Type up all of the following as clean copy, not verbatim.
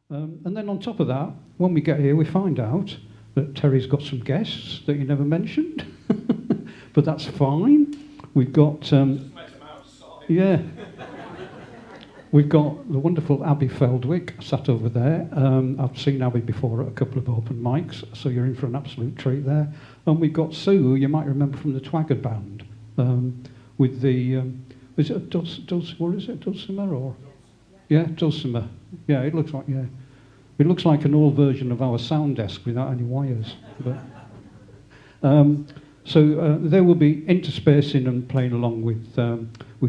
And then on top of that, when we get here, we find out that Terry's got some guests that you never mentioned, but that's fine. We've got, yeah, we've got the wonderful Abby Feldwick sat over there. I've seen Abby before at a couple of open mics, so you're in for an absolute treat there. And we've got Sue, who you might remember from the Twagger band, with the, is it what is it, Dulcimer or? Yeah, Dulcimer. Yeah, it looks like, yeah. It looks like an old version of our sound desk without any wires. But, so they will be interspacing and playing along with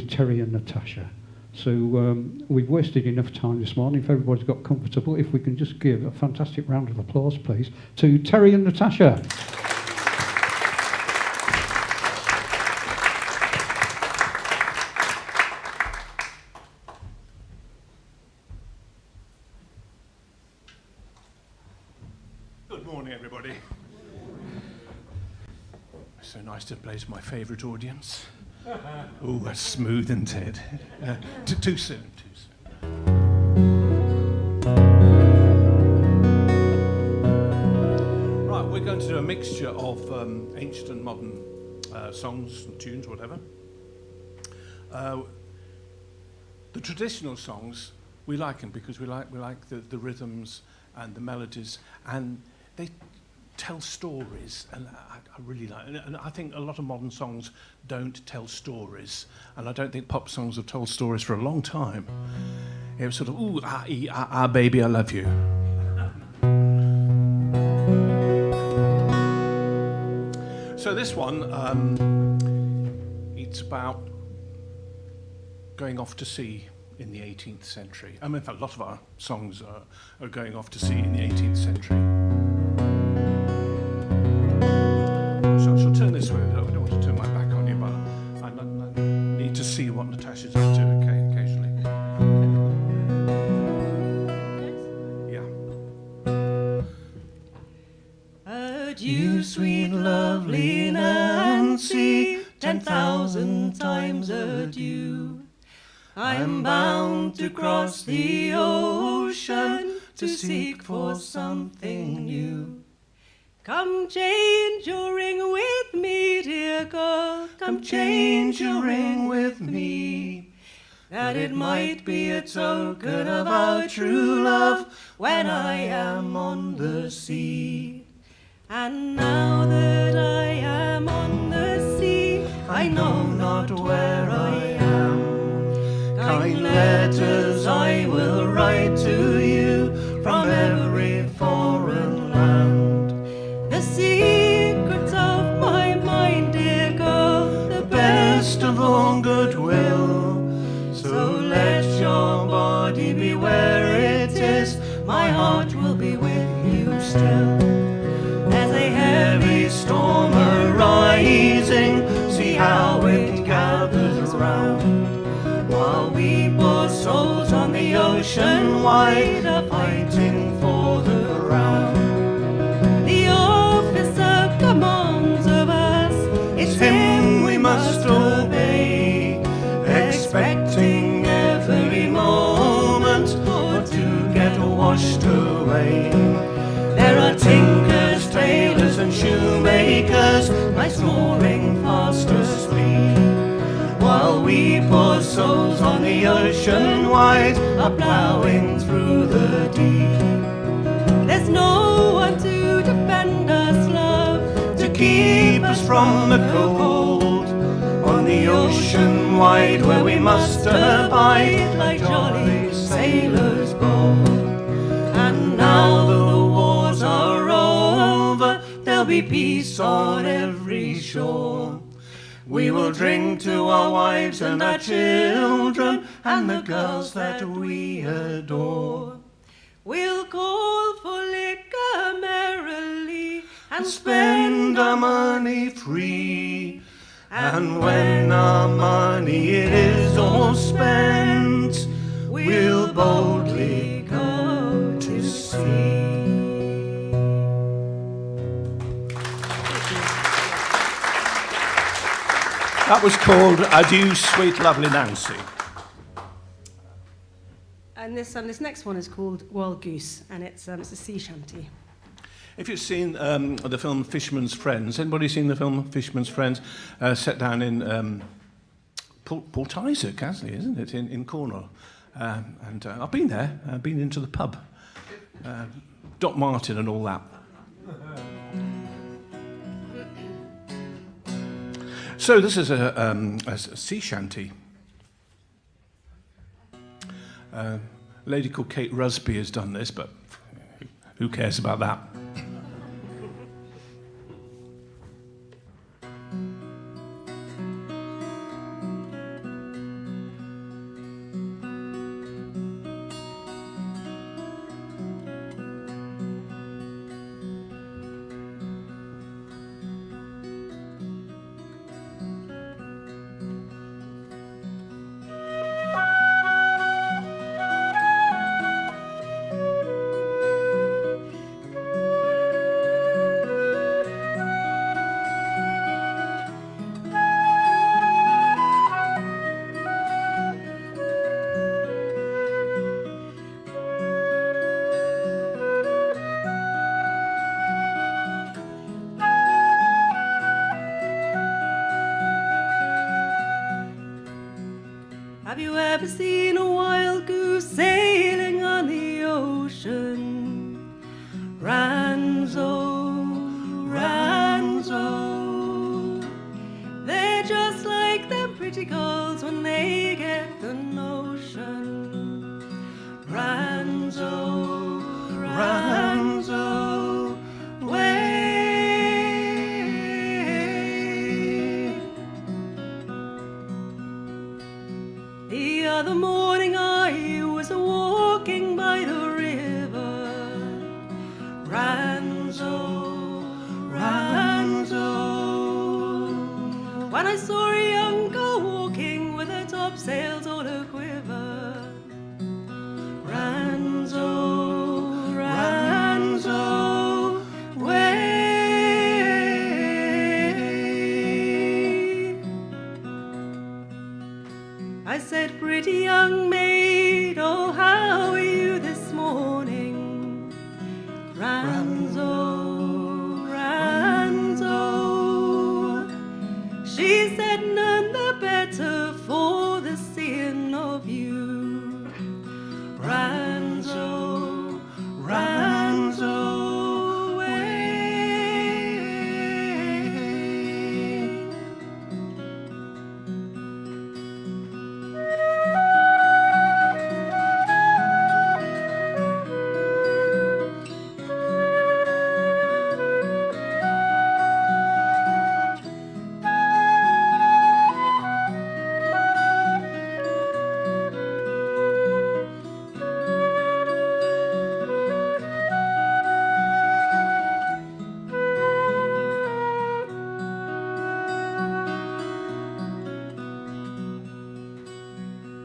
Terry and Natasha. So we've wasted enough time this morning. If everybody's got comfortable, if we can just give a fantastic round of applause, please, to Terry and Natasha. Good morning, everybody. So nice to play to my favourite audience. Oh, that's smooth, isn't it? Too soon. Right, we're going to do a mixture of ancient and modern songs and tunes, whatever. The traditional songs, we like them because we like the rhythms and the melodies, and they tell stories, and I really like it. And I think a lot of modern songs don't tell stories, and I don't think pop songs have told stories for a long time. It was sort of, ooh, baby, I love you. So this one, it's about going off to sea in the 18th century. I mean, in fact, a lot of our songs are going off to sea in the 18th century. So I shall turn this way. I don't want to turn my back on you, but I need to see what Natasha's up to occasionally. Yeah. Adieu, sweet, lovely Nancy, 10,000 times adieu. I'm bound to cross the ocean to seek for something new. Come change your ring with me, dear girl. Come change your ring with me, that it might be a token of our true love when I am on the sea. And now that I am on the sea, I know not where I am. Kind letters I will write to you from every foreign land. The secrets of my mind, dear girl, the best of all goodwill. So let your body be where it is, my heart will be with you still. There's a heavy storm arising, see how it gathers round, while we poor souls on the ocean wide are fighting for the ground. The officer commands of us, it's him we must obey, expecting every moment for to get washed away. There are tinkers, tailors and shoemakers lie snoring fast asleep, while we poor souls on the ocean wide are ploughing through the deep. There's no one to defend us, love, to keep us from the cold, on the ocean wide where we must abide like jolly sailors bold. And now the wars are over, there'll be peace on every shore. We will drink to our wives and our children and the girls that we adore. We'll call for liquor merrily and spend our money free. And when our money is all spent, we'll boldly go to sea. That was called Adieu, Sweet Lovely Nancy. And this this next one is called Wild Goose, and it's a sea shanty. If you've seen the film Fisherman's Friends, anybody seen the film Fisherman's Friends? Set down in Port Isaac, actually, isn't it, in Cornwall? And I've been there. I've been into the pub. Doc Martin and all that. So this is a sea shanty. A lady called Kate Rusby has done this, but who cares about that? Have you ever seen a wild goose sailing on the ocean? Ranzo, Ranzo. They're just like them pretty girls when they get the notion. Ranzo, Ranzo, way. The other morning I was walking by the river. Ranzo, Ranzo. When I saw a young girl walking with her topsails all a quiver. Ranzo, Ranzo, way. I said, pretty young maid, oh, how are you this morning? Ranzo, Ranzo. She said, none the better for the seeing of you. Ranzo, Ranzo, way.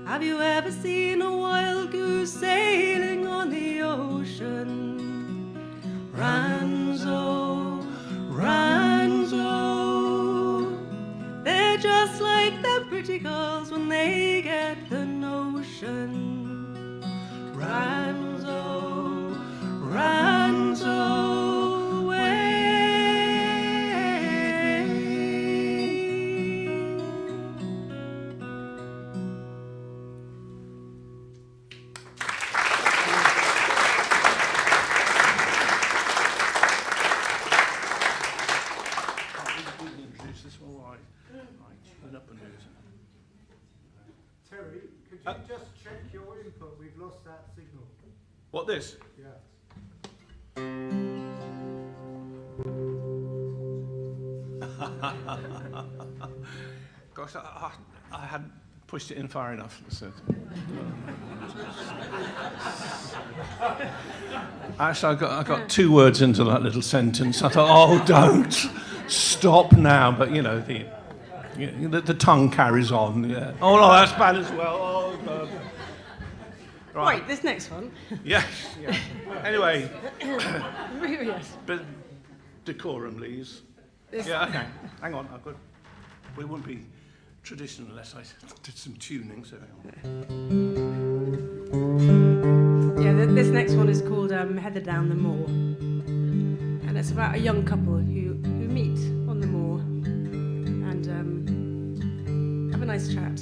Have you ever seen a wild goose sailing on the ocean? Ranzo, Ranzo. They're just like them pretty girls when they get the notion. Ranzo, Ranzo, way. Terry, could you just check your input? We've lost that signal. What, this? Yeah. Gosh, I hadn't pushed it in far enough. So. Actually, I got 2 words into that little sentence. I thought, oh, don't stop now. But you know, the tongue carries on. Yeah. Oh no, that's bad as well. Oh God. Right, this next one. Yes. Yeah. Anyway, Yes. but decorum, please. This- Yeah. Okay. Hang on. I've got. We wouldn't be traditional unless I did some tuning. So. Hang on. This next one is called Heather Down the Moor, and it's about a young couple who meet on the moor and have a nice chat.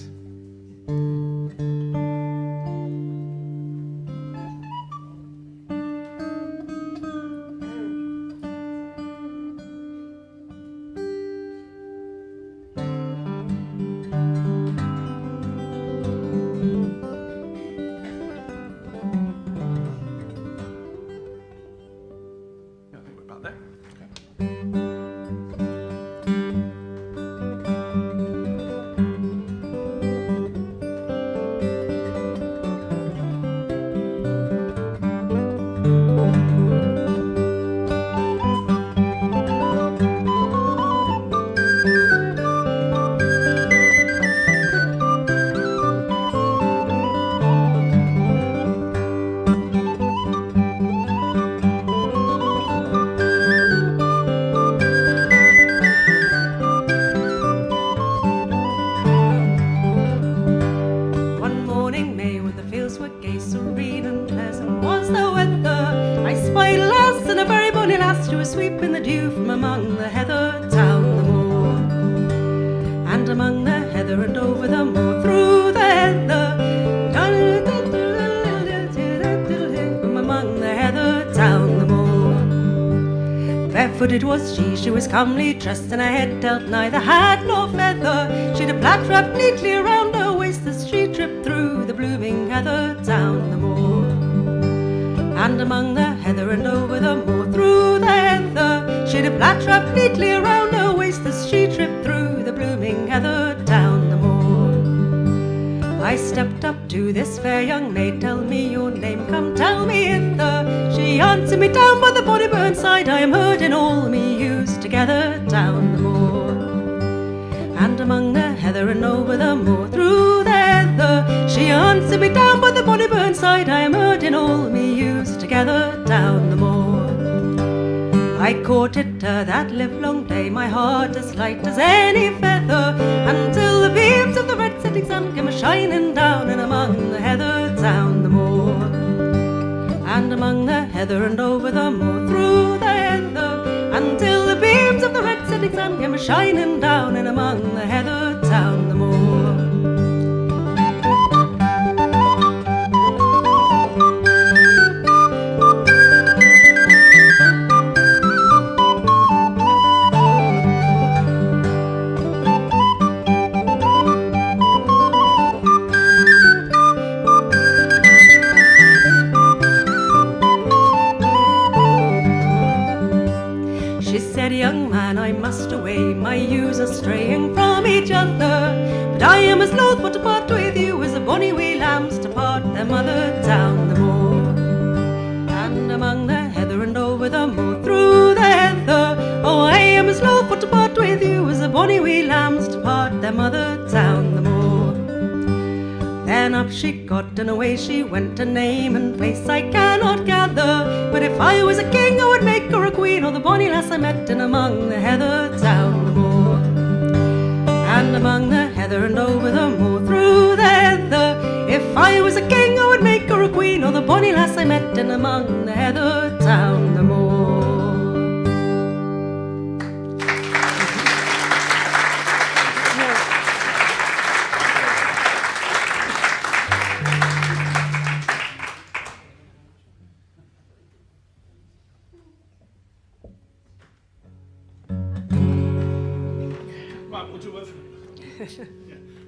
Sweeping the dew from among the heather down the moor, and among the heather and over the moor through the heather, from among the heather down the moor. Barefooted was she was comely dressed, and her head dealt neither hat nor feather. She'd a plait wrapped neatly around her waist as she tripped through the blooming heather down the moor, and among the heather and over the moor through the heather, she'd a plait wrapped neatly around her waist as she tripped through the blooming heather down the moor. I stepped up to this fair young maid, tell me your name, come tell me hither. She answered me, down by the bonny burnside, I am heard in all me ewes together down the moor, and among the heather and over the moor through the heather, she answered me, down by the bonny burnside, I am heard in all me ewes together down the moor. I courted her that livelong day, my heart as light as any feather, until the beams of the red setting sun came a-shining down and among the heather down the moor, and among the heather and over the moor through the heather, until the beams of the red setting sun came a-shining down and among the heather down the moor. Young man, I must away, my ewes are straying from each other, but I am as loath for to part with you as the bonny wee lambs to part their mother down the moor, and among the heather and over the moor through the heather, oh, I am as loath for to part with you as the bonny wee lambs to part their mother down the moor. Then up she got and away she went, a name and place I cannot gather, but if I was a king I would make her a queen, or the bonny lass I met in among the heather down the moor, and among the heather and over the moor through the heather, if I was a king I would make her a queen, or the bonny lass I met in among the heather down the moor.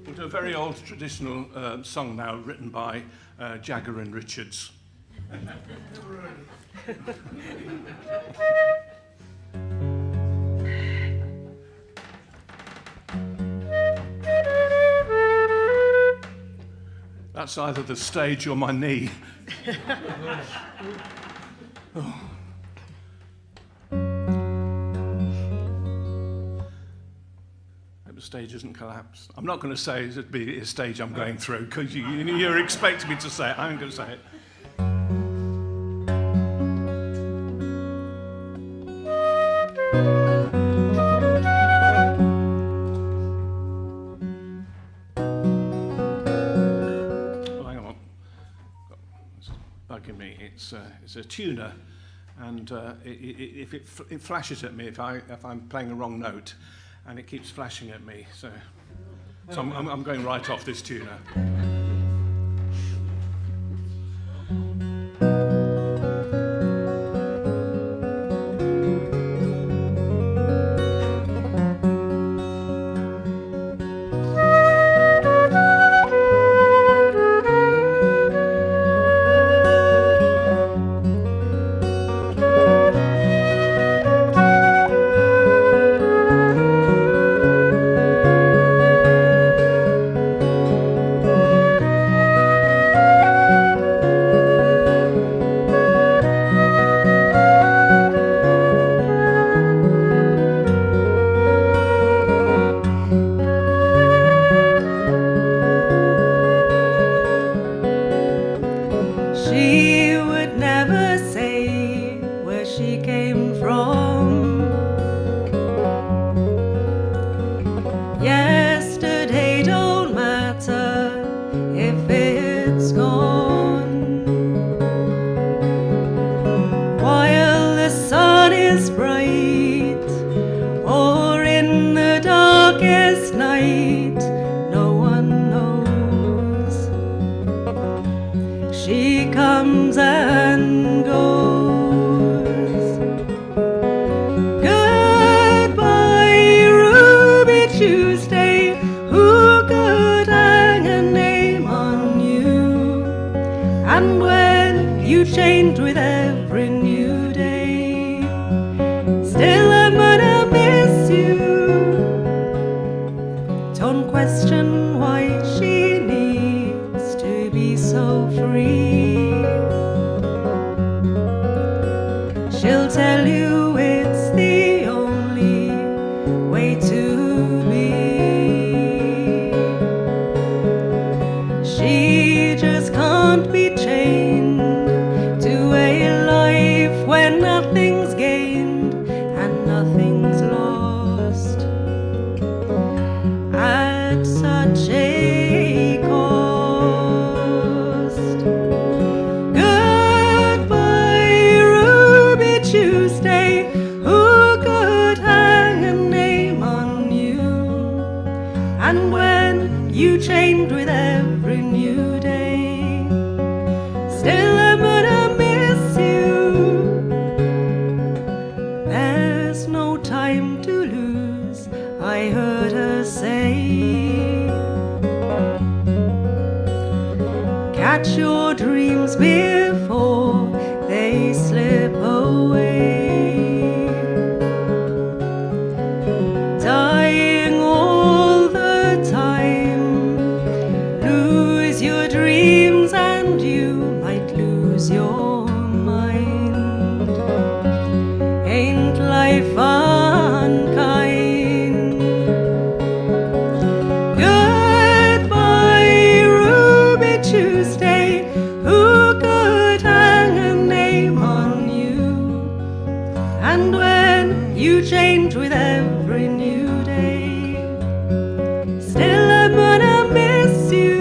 We'll do a very old traditional song now, written by Jagger and Richards. That's either the stage or my knee. Oh. The stage isn't collapsed. I'm not going to say it'd be a stage I'm going through, because you're expecting me to say it. I'm going to say it. Oh, hang on. It's bugging me. It's it's a tuner, and if it flashes at me if I'm playing a wrong note, and it keeps flashing at me. So I'm going right off this tuner. She would never say where she came from. Yesterday don't matter if it's gone. While the sun is bright, or in the darkest night, no one knows. She comes and goes. Goodbye, Ruby Tuesday. Who could hang a name on you? And when you changed with every new day, still I'm gonna miss you. Don't question why she needs to be so free. She'll tell you it's the only way to be. She just can't be chained to a life when nothing's gained and nothing's lost at such a cost. Goodbye, Ruby Tuesday. Who could hang a name on you? And when you changed with every new day, still I'm gonna miss you. There's no time to lose, I heard her say. Catch your dreams before they slip away. Dying all the time, lose your dreams and you might lose your mind. Ain't life unkind? Goodbye, Ruby Tuesday. Who could hang a name on you? And when you change with every new day, still I'm gonna miss you.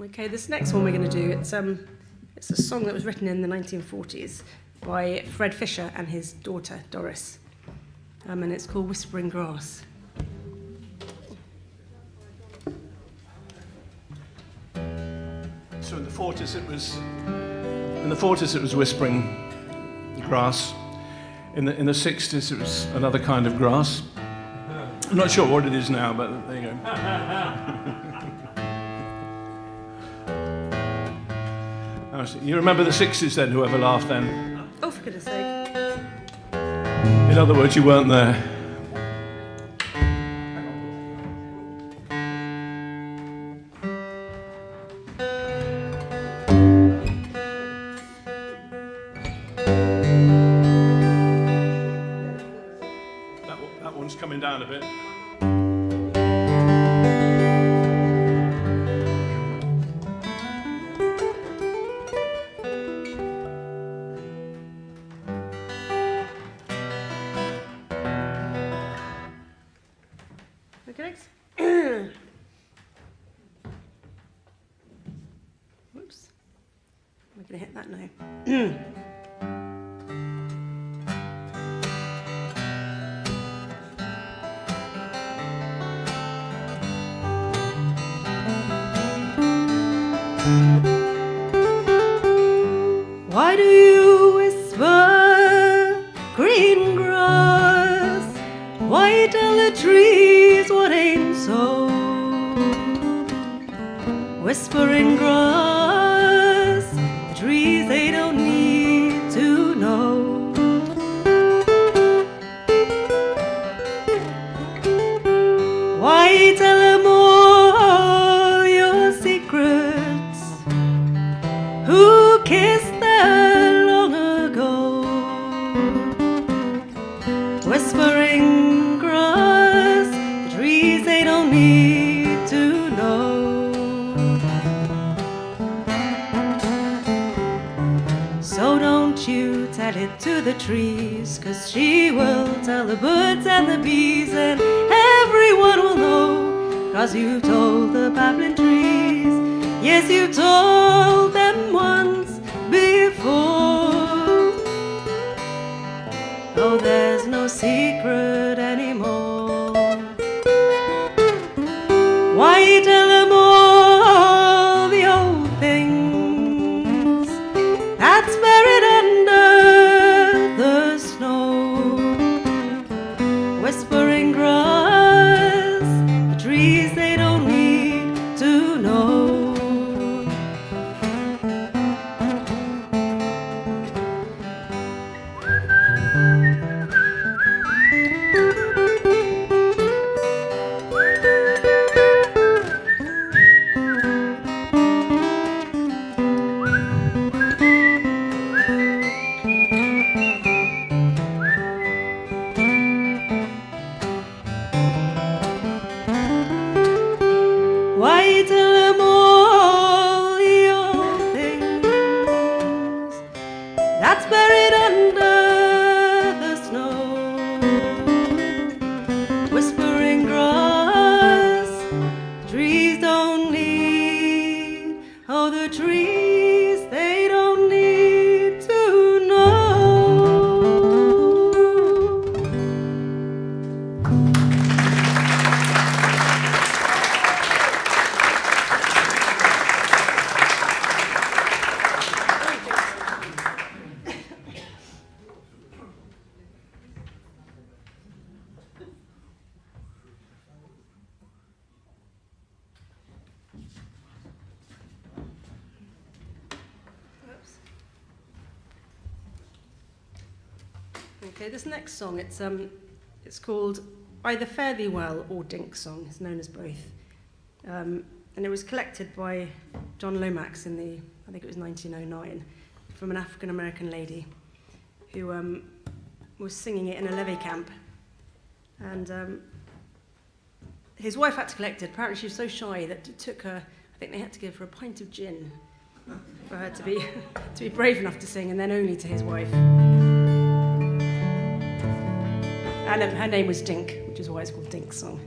Okay, this next one we're going to do, it's a song that was written in the 1940s by Fred Fisher and his daughter Doris, and it's called Whispering Grass. So in the 40s it was whispering grass. In the 60s it was another kind of grass. I'm not sure what it is now, but there you go. You remember the 60s then, whoever laughed then? Oh, for goodness sake. In other words, you weren't there. That one's coming down a bit. Okay. Whoops. We're going to hit that now. Why do you whisper green grass? Why tell the trees what ain't so? Whispering grass, the trees they don't need to know. Why tell them all your secrets? Who kissed them long ago? Whispering grass, the trees they don't need to know. So don't you tell it to the trees, 'cause she will tell the birds and the bees, and everyone will know, 'cause you told the babbling trees. Yes, you told them once before. Oh, there's no secret anymore. Why tell them all the old things that's buried under the snow? Whispering grass, the trees they don't need to know. Why tell them all the old things that's buried under the snow? Whispering grass, trees don't need, oh, the trees they don't need to know. Okay, this next song, it's called either Fare Thee Well or Dink Song. It's known as both. And it was collected by John Lomax in I think it was 1909, from an African-American lady who was singing it in a levee camp. And his wife had to collect it. Apparently she was so shy that it took her, I think they had to give her a pint of gin for her to be brave enough to sing, and then only to his wife. And her name was Dink, which is why it's called Dink Song.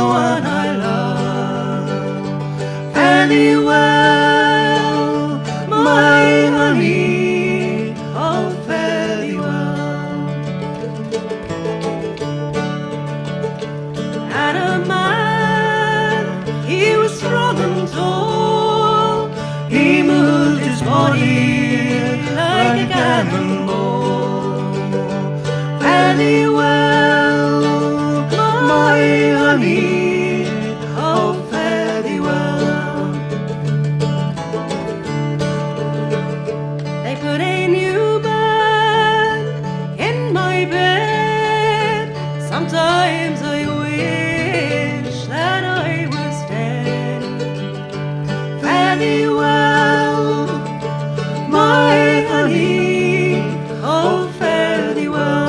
one I love. Fare thee well, my honey, oh fare thee well. And a man, he was strong and tall, he moved his body like a cannonball. Fare thee well, my honey, oh fare thee well. They put a new bed in my bed. Sometimes I wish that I was dead. Fare thee well, my honey, oh fare thee well.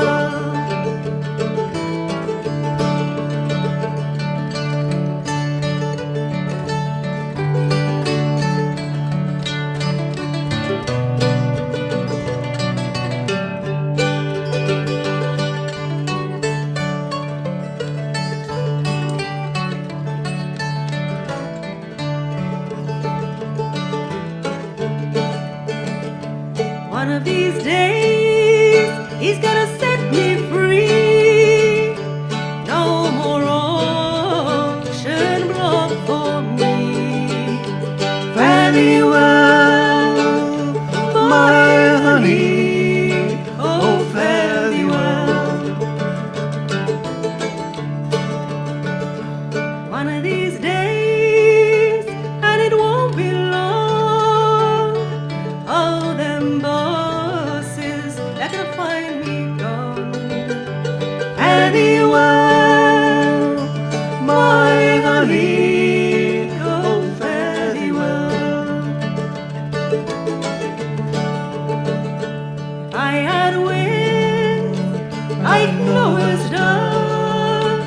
One of these days, he's gonna set me free. No more ocean block for me. Fare thee well, my honey, oh fare thee well. One of these days, and it won't be long, oh them bosses, they're gonna find me gone. Fare thee well, my honey, oh fare thee well. If I had wings like Noah's dove,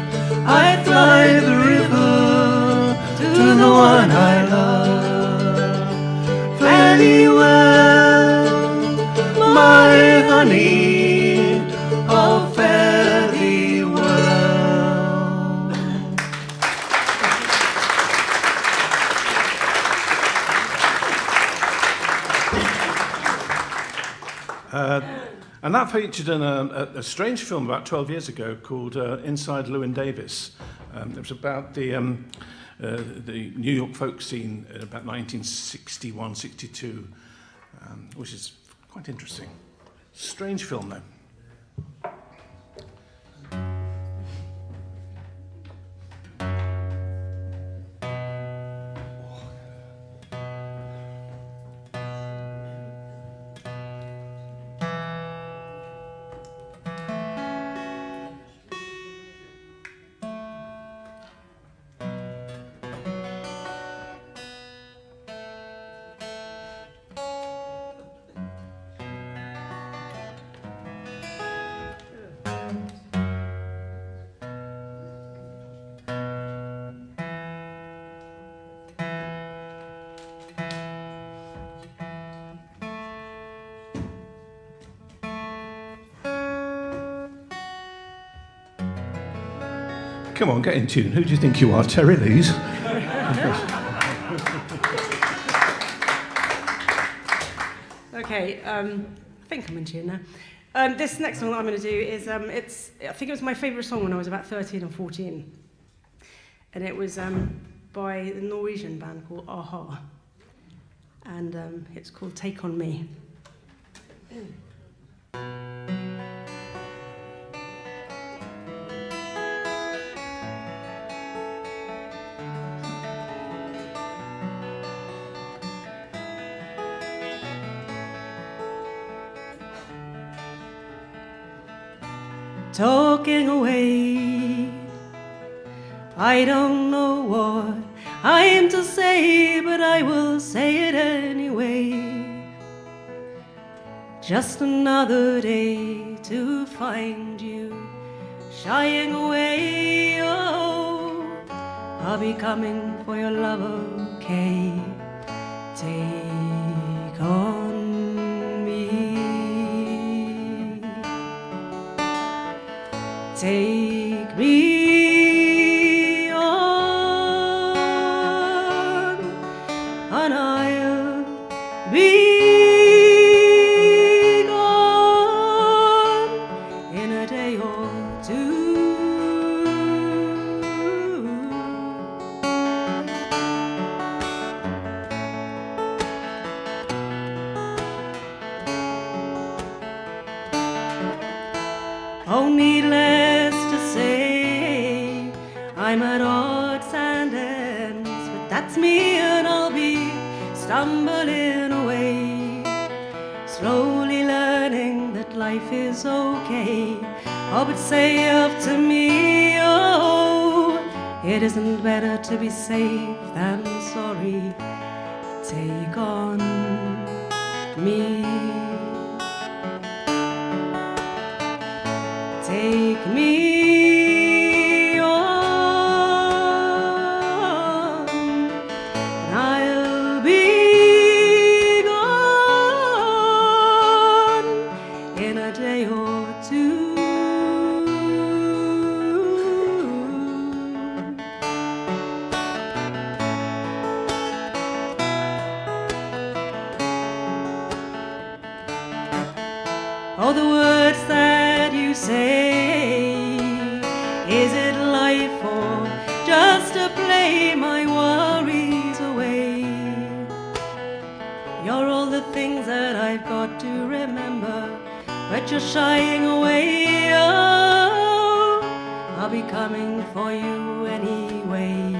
I'd fly the river to the one I love. Fare thee well, my honey, oh fare thee well. And that featured in a strange film about 12 years ago called Inside Llewyn Davis. It was about the New York folk scene in about 1961, 62, which is quite interesting. Strange film, though. Come on, get in tune. Who do you think you are, Terry Lees? Okay, I think I'm in tune now. This next song that I'm going to do is, I think it was my favourite song when I was about 13 or 14. And it was by the Norwegian band called Aha. And it's called Take On Me. Talking away, I don't know what I am to say, but I will say it anyway. Just another day to find you shying away. Oh, I'll be coming for your love, okay? Take on me. Take me on. at odds and ends, but that's me, and I'll be stumbling away, slowly learning that life is okay. Oh, but say after me, oh, it isn't better to be safe than sorry. Take on me, take me on, and I'll be gone in a day or two. Oh, the words that you say, is it life or just to play my worries away? You're all the things that I've got to remember, but you're shying away. Oh, I'll be coming for you anyway.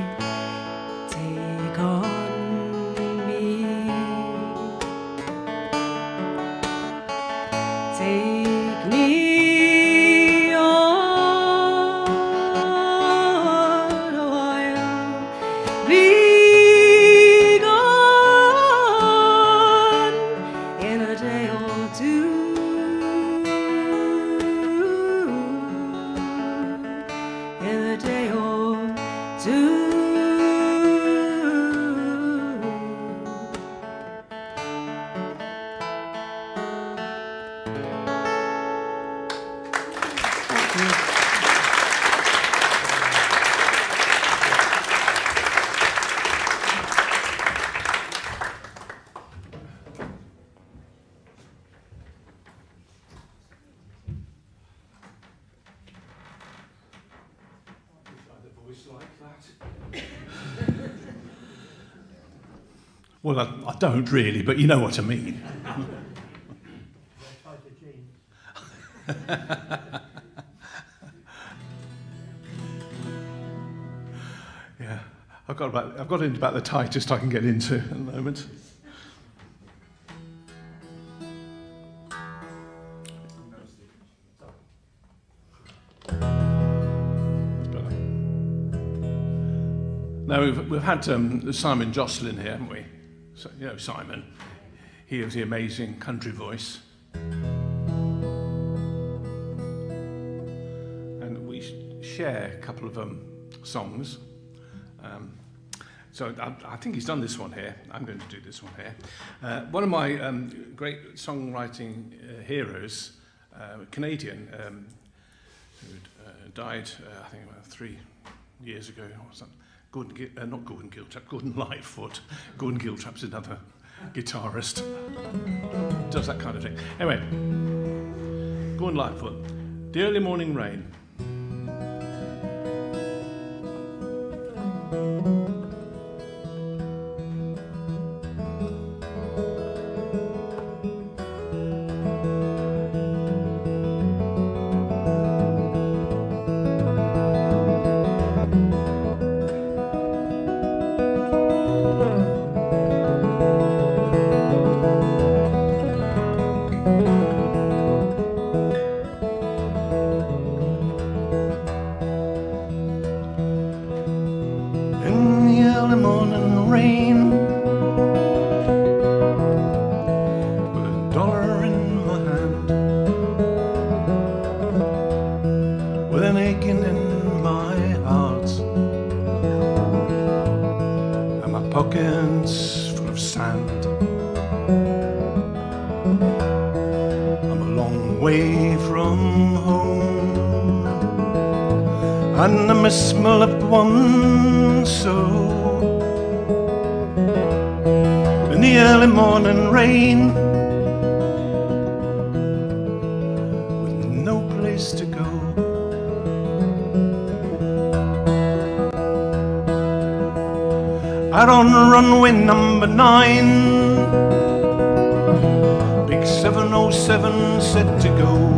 Take on me, take me on, oh, I'll be gone in a day or two, in a day or two. Well, I don't really, but you know what I mean. Yeah, I've got into about the tightest I can get into at the moment. Now we've had Simon Jocelyn here, haven't we? So, you know Simon. He has the amazing country voice, and we share a couple of songs. So I think he's done this one here. I'm going to do this one here. One of my great songwriting heroes, Canadian, who died I think about 3 years ago or something. Not Gordon Giltrap, Gordon Lightfoot. Gordon Giltrap's another guitarist. Does that kind of thing. Anyway, Gordon Lightfoot, The Early Morning Rain. And I miss my loved one so. In the early morning rain, with no place to go. Out on runway number 9, big 707 set to go.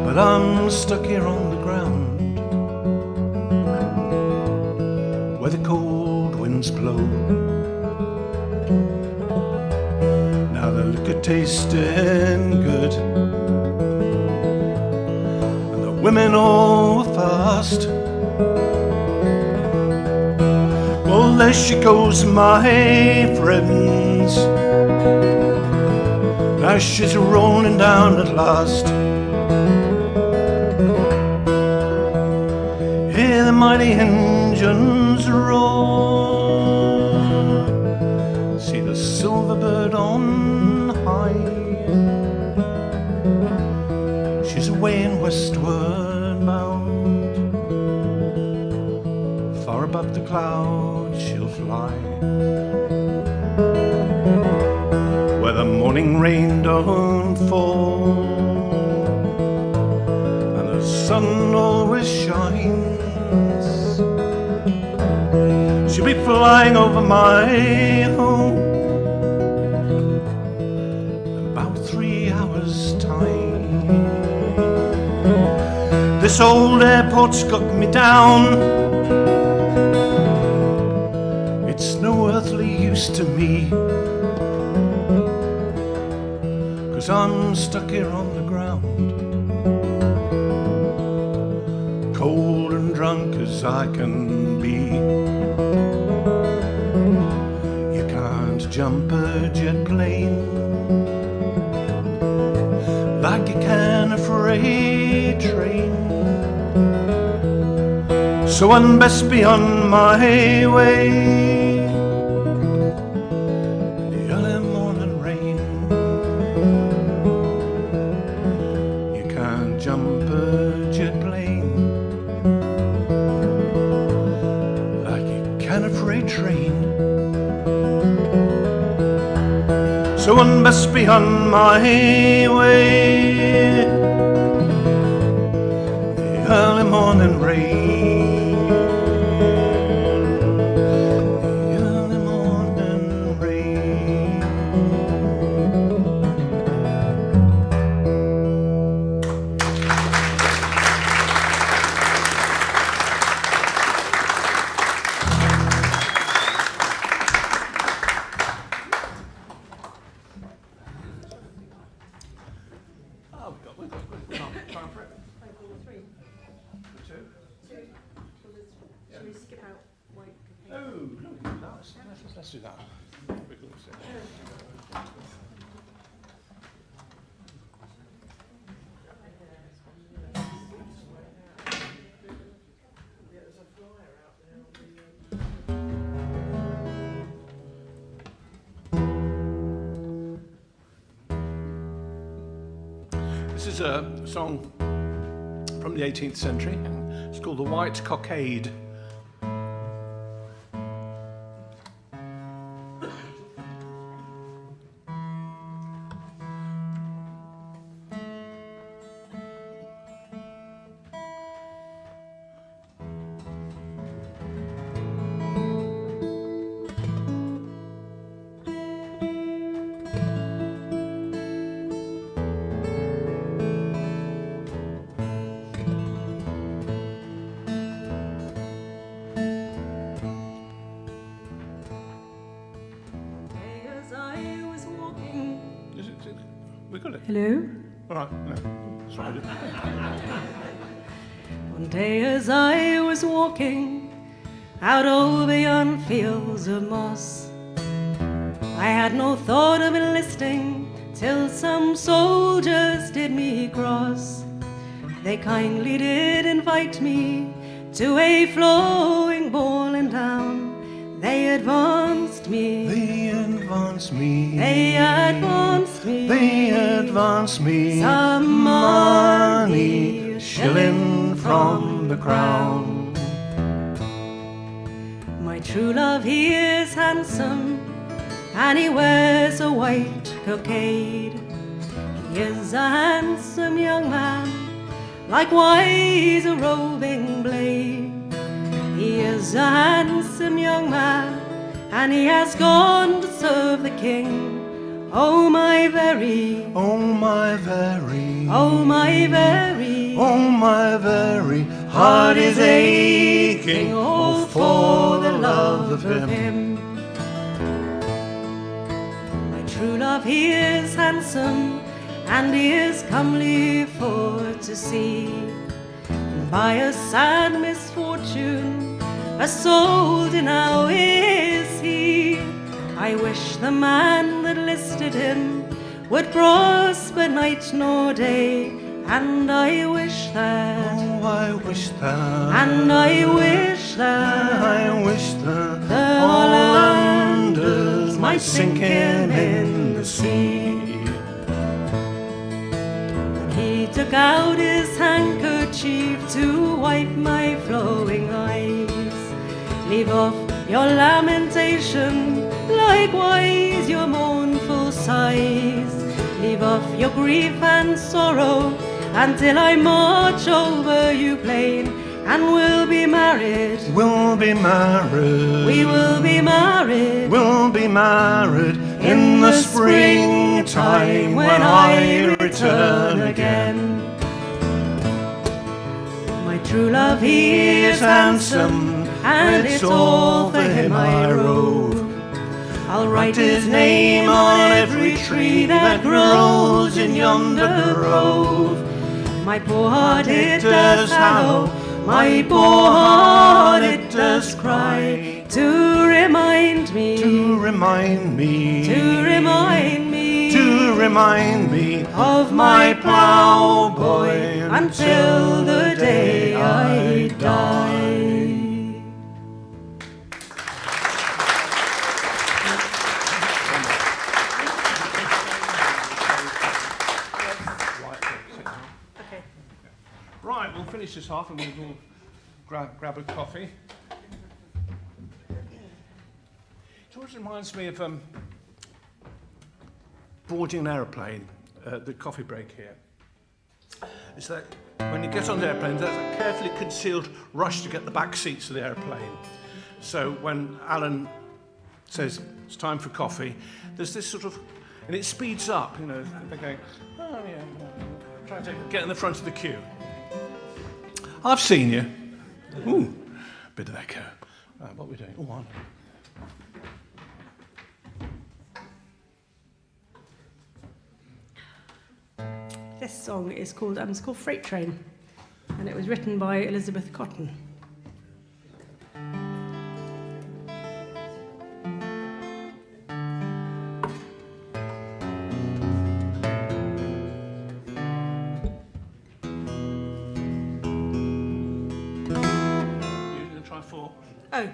But I'm stuck here on the ground, blow. Now the liquor tasting good, and the women all were fast. Well, there she goes, my friends. Now she's rolling down at last. Hear the mighty engines roar, see the silver bird on high. She's away and westward bound, far above the clouds she'll fly, where the morning rain don't fall and the sun always shines. She'll be flying over my home in about 3 hours' time. This old airport's got me down, it's no earthly use to me, 'cause I'm stuck here on the ground, cold and drunk as I can be. You can't jump a jet plane like you can a freight train, so I'm best be on my way in the early morning rain. You can't jump a jet plane like you can a freight train, so one must be on my way. The early morning rain, the early morning rain. We've got time for it. Two. Shall we skip out white? Oh, no, let's do that. This is a song from the 18th century. It's called The White Cockade. We got it. Hello? All right. No. Sorry. One day as I was walking out over yon fields of moss, I had no thought of enlisting till some soldiers did me cross. They kindly did invite me to a flowing ball in town. They advanced me. They advanced me. They advanced me. They advanced me. Some money, a shilling from the crown. My true love, he is handsome, and he wears a white cockade. He is a handsome young man, likewise a roving blade. He is a handsome young man, and he has gone to serve the king. Oh my very, oh my very, oh my very, oh my very heart is aching, oh for the love of him. true love, he is handsome, and he is comely for to see. And by a sad misfortune, a soldier now is he. I wish the man that listed him would prosper night nor day, and I wish that, Oh, I wish that, and I wish that, I wish that the Hollanders might sink him in the sea. He took out his handkerchief to wipe my flowing eyes. Leave off your lamentation, likewise your mournful sighs. Leave off your grief and sorrow until I march over you plain, and we'll be married. We'll be married. We will be married. We'll be married in the springtime when I return again. My true love, he is handsome, and it's all for him I rove. I'll write his name on every tree that grows in yonder grove. My poor heart, it does hallow, my poor heart, it does cry, to remind me, To remind me, to remind me, to remind me of my plowboy until the day I die. Right, we'll finish this off and we'll grab a coffee. It always reminds me of boarding an aeroplane, the coffee break here. It's that when you get on the airplane, there's a carefully concealed rush to get the back seats of the airplane. So when Alan says it's time for coffee, there's this sort of, and it speeds up, you know, they're going, oh yeah, trying to get in the front of the queue. I've seen you. Ooh, bit of echo. Right, what are we doing? Oh, on. This song is called Freight Train, and it was written by Elizabeth Cotton. You're going to try 4? Oh.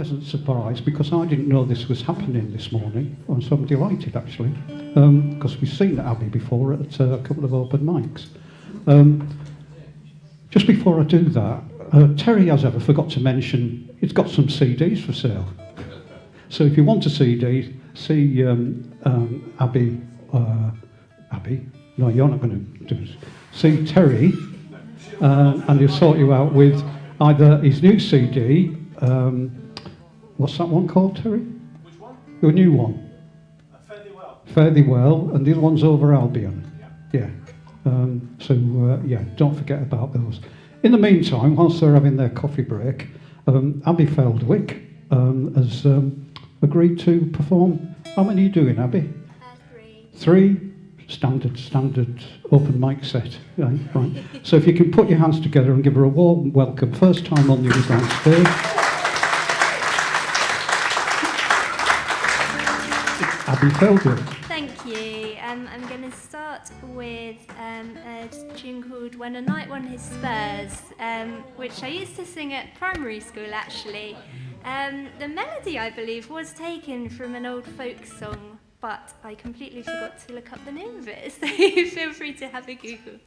pleasant surprise because I didn't know this was happening this morning, and so I'm delighted actually, because we've seen Abby before at a couple of open mics. Just before I do that, Terry, as ever, forgot to mention he's got some CDs for sale. So if you want a CD, see Abby. Abby? No, you're not going to do this. See Terry, and he'll sort you out with either his new CD. What's that one called, Terry? Which one? Your new one. Fare thee well. Fare thee well, and the other one's Over Albion. Yeah. Yeah, don't forget about those. In the meantime, whilst they're having their coffee break, Abby Feldwick has agreed to perform. How many are you doing, Abby? 3. 3. Standard open mic set. Right, right. So if you can put your hands together and give her a warm welcome. First time on the underground stage. Abby Feldwick. Thank you. I'm going to start with a tune called When a Knight Won His Spurs, which I used to sing at primary school actually. The melody, I believe, was taken from an old folk song, but I completely forgot to look up the name of it, so feel free to have a Google.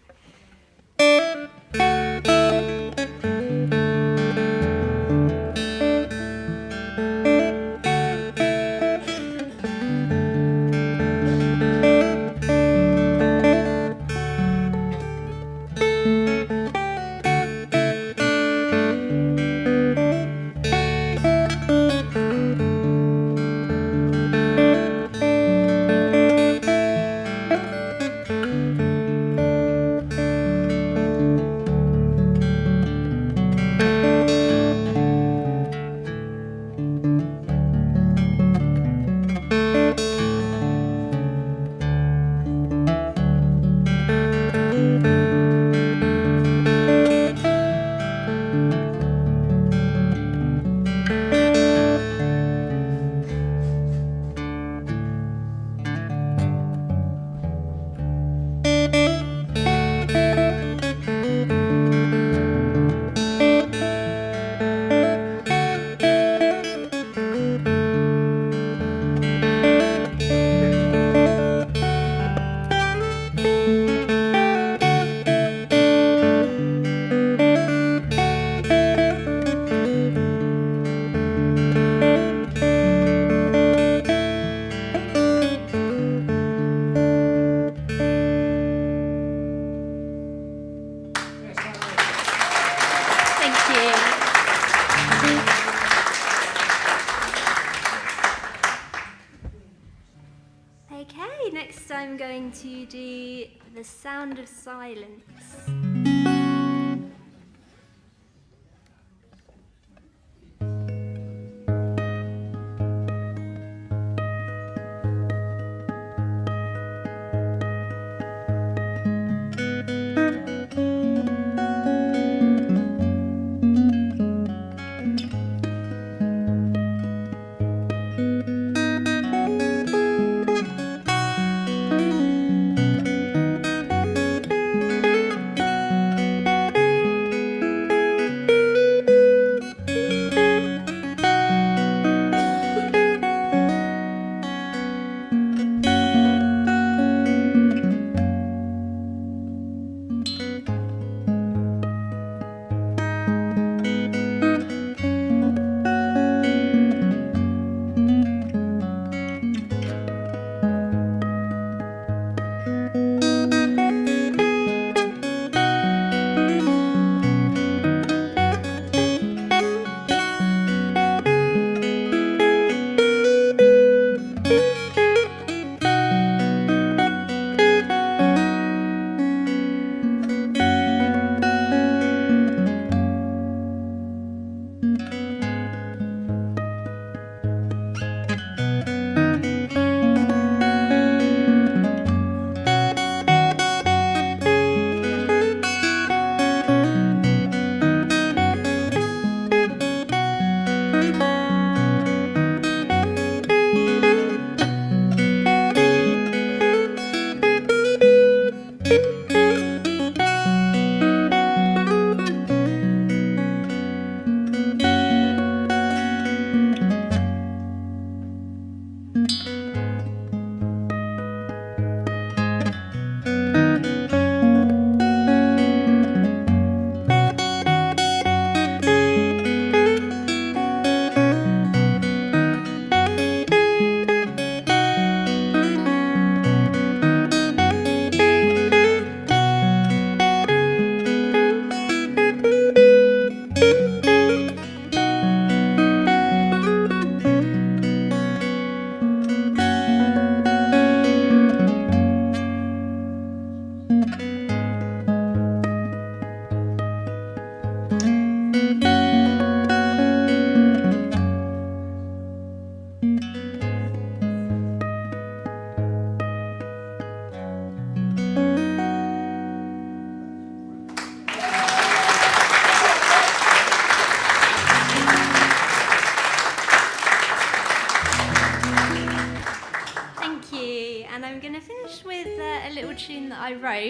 Okay, next I'm going to do The Sound of Silence.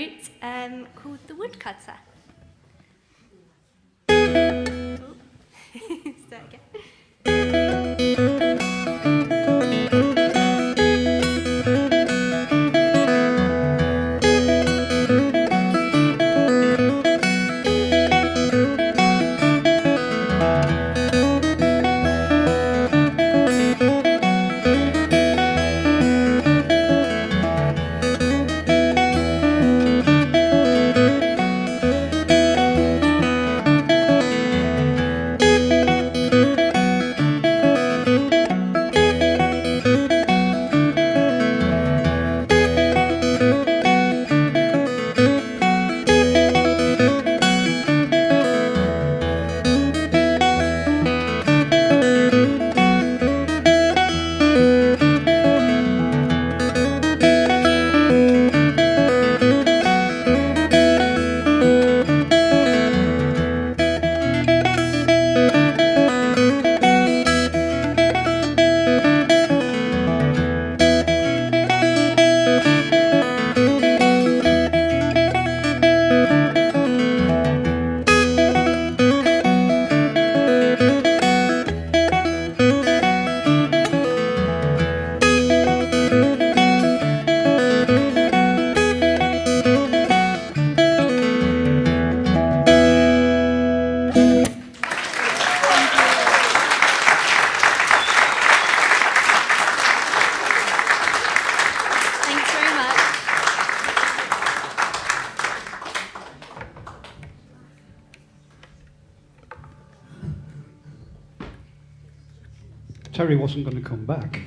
wrote called The Woodcutter. Start again. Terry wasn't going to come back.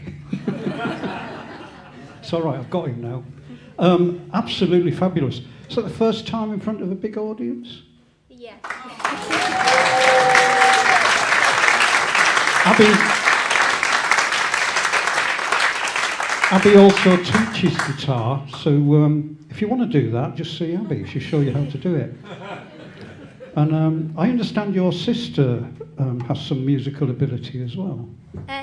It's all right, I've got him now. Absolutely fabulous. Is that the first time in front of a big audience? Yeah. Abby also teaches guitar, so if you want to do that, just see Abby. She'll show you how to do it. And I understand your sister has some musical ability as well.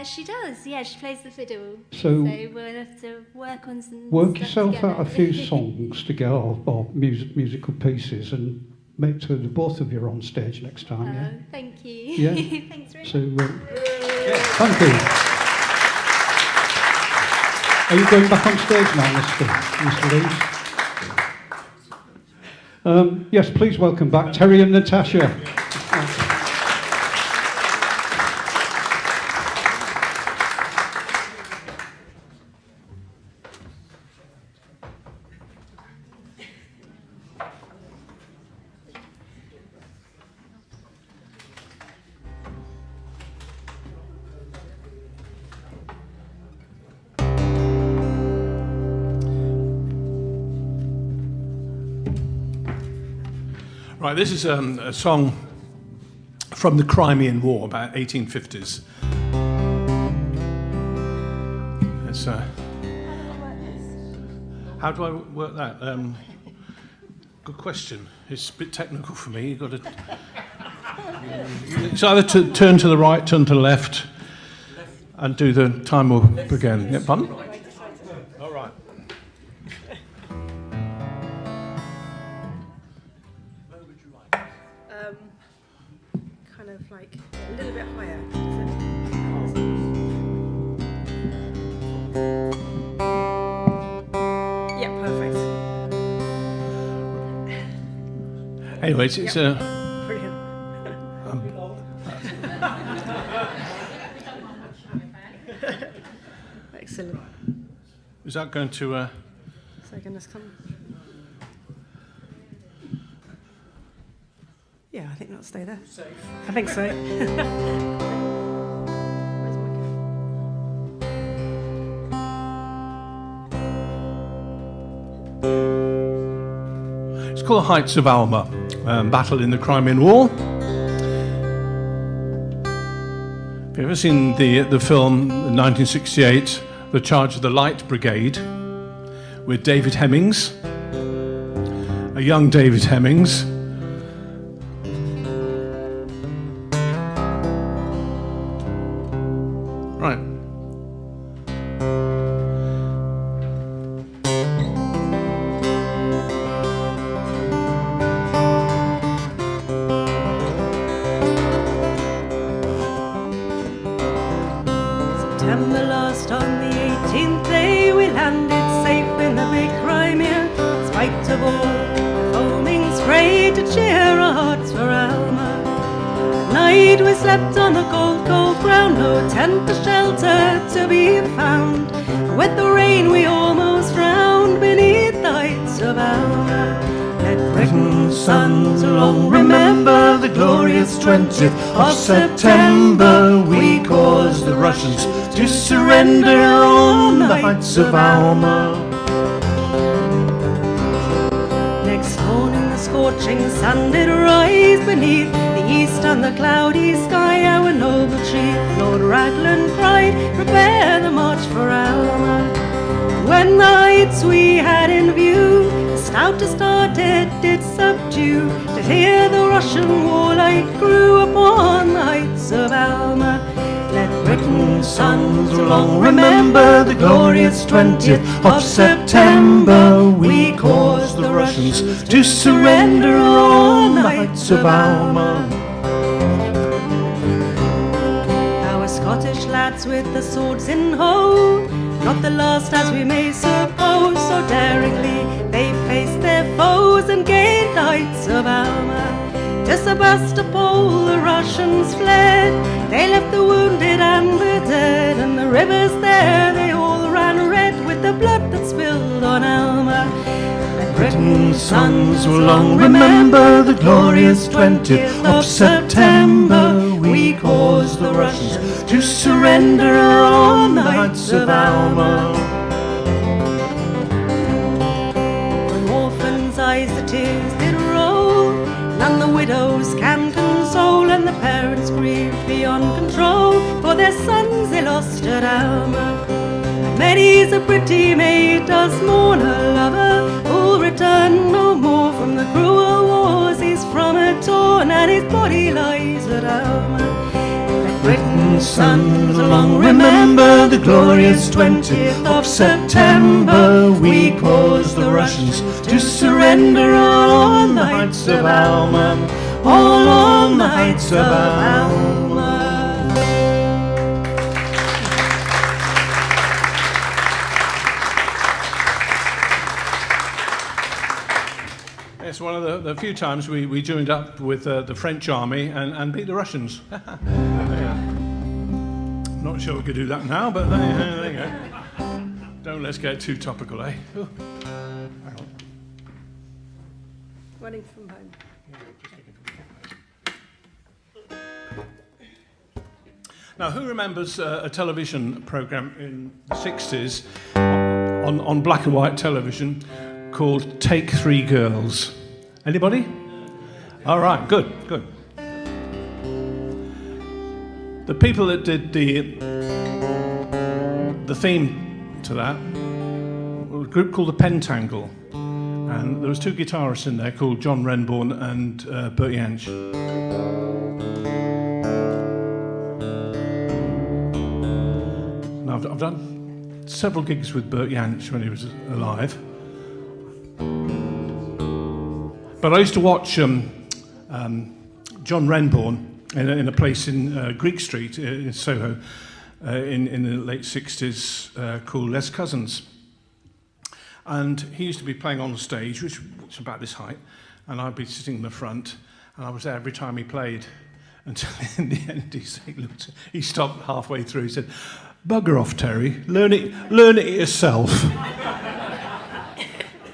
She does, yeah, she plays the fiddle. So we'll have to work on some work stuff yourself together. out a few songs together, or musical pieces, and make sure the both of you are on stage next time, yeah? Thank you. Yeah. Thanks very So, much. thank you. Are you going back on stage now, Mr. Lees? Yes, please welcome back Terry and Natasha. Right, this is a song from the Crimean War, about 1850s. It's, how do I work that? Good question. It's a bit technical for me. You've got to. It's either to turn to the right, turn to the left, and do the time up again. Yeah, pardon? All right. Kind of like a little bit higher. Yeah, perfect. Anyway, it's a. Brilliant. Excellent. Is that going to? So going to come. Yeah, I think that'll stay there. Safe. I think so. Where's my It's called The Heights of Alma, battle in the Crimean War. Have you ever seen the film 1968, The Charge of the Light Brigade, with David Hemmings, a young David Hemmings? Right. Remember last on the 18th day we landed safe in the big Crimea, in spite of all the foaming spray to cheer our hearts for Alma. At night we slept on the cold, cold ground, no tent or shelter to be found. With the rain we almost drowned beneath the heights of Alma. Let Britain's sons long remember the glorious 20th of September. We caused the Russians to surrender on the heights of Alma. Next morning the scorching sun did rise beneath the east and the cloudy sky. Our noble chief, Lord Raglan, cried, prepare the march for Alma. When the heights we had in view, the stoutest hearted did subdue, to hear the Russian warlike crew upon the heights of Alma. Let Britain's sons long remember the glorious 20th of September. We caused the Russians to surrender on the heights of Alma. Our Scottish lads with the swords in hoe, not the last as we may suppose, so daringly they faced their foes and gained the heights of Alma. To Sebastopol the Russians fled, they left the wounded and the dead, and the rivers there they all ran red with the blood that spilled on Alma. And Britain's sons will long remember the glorious 20th of September. We caused the Russians to surrender on the heights of Alma. From orphans' eyes the tears did roll, none the widows can console, and the parents grieve beyond control for their sons they lost at Alma. And many's a pretty maid does mourn her lover, who'll return no more from the cruel wars. He's from her torn and his body lies at Alma. Let Britain's sons long remember the glorious 20th of September. We caused the Russians to surrender on the heights of Alma, all on the heights of Alma. It's one of the few times we joined up with the French army and beat the Russians. Not sure we could do that now, but there you go. Don't let's get too topical, eh? Ooh. Hang on. Running from home. Now, who remembers a television programme in the 60s on black and white television called Take Three Girls? Anybody? All right, good. The people that did the theme to that were a group called the Pentangle, and there was two guitarists in there called John Renbourn and Bert Jansch. Now, I've done several gigs with Bert Jansch when he was alive. But I used to watch John Renbourn in a place in Greek Street in Soho in the late 60s called Les Cousins. And he used to be playing on the stage, which was about this height, and I'd be sitting in the front, and I was there every time he played. Until in the end he stopped halfway through. He said, "Bugger off, Terry. Learn it yourself."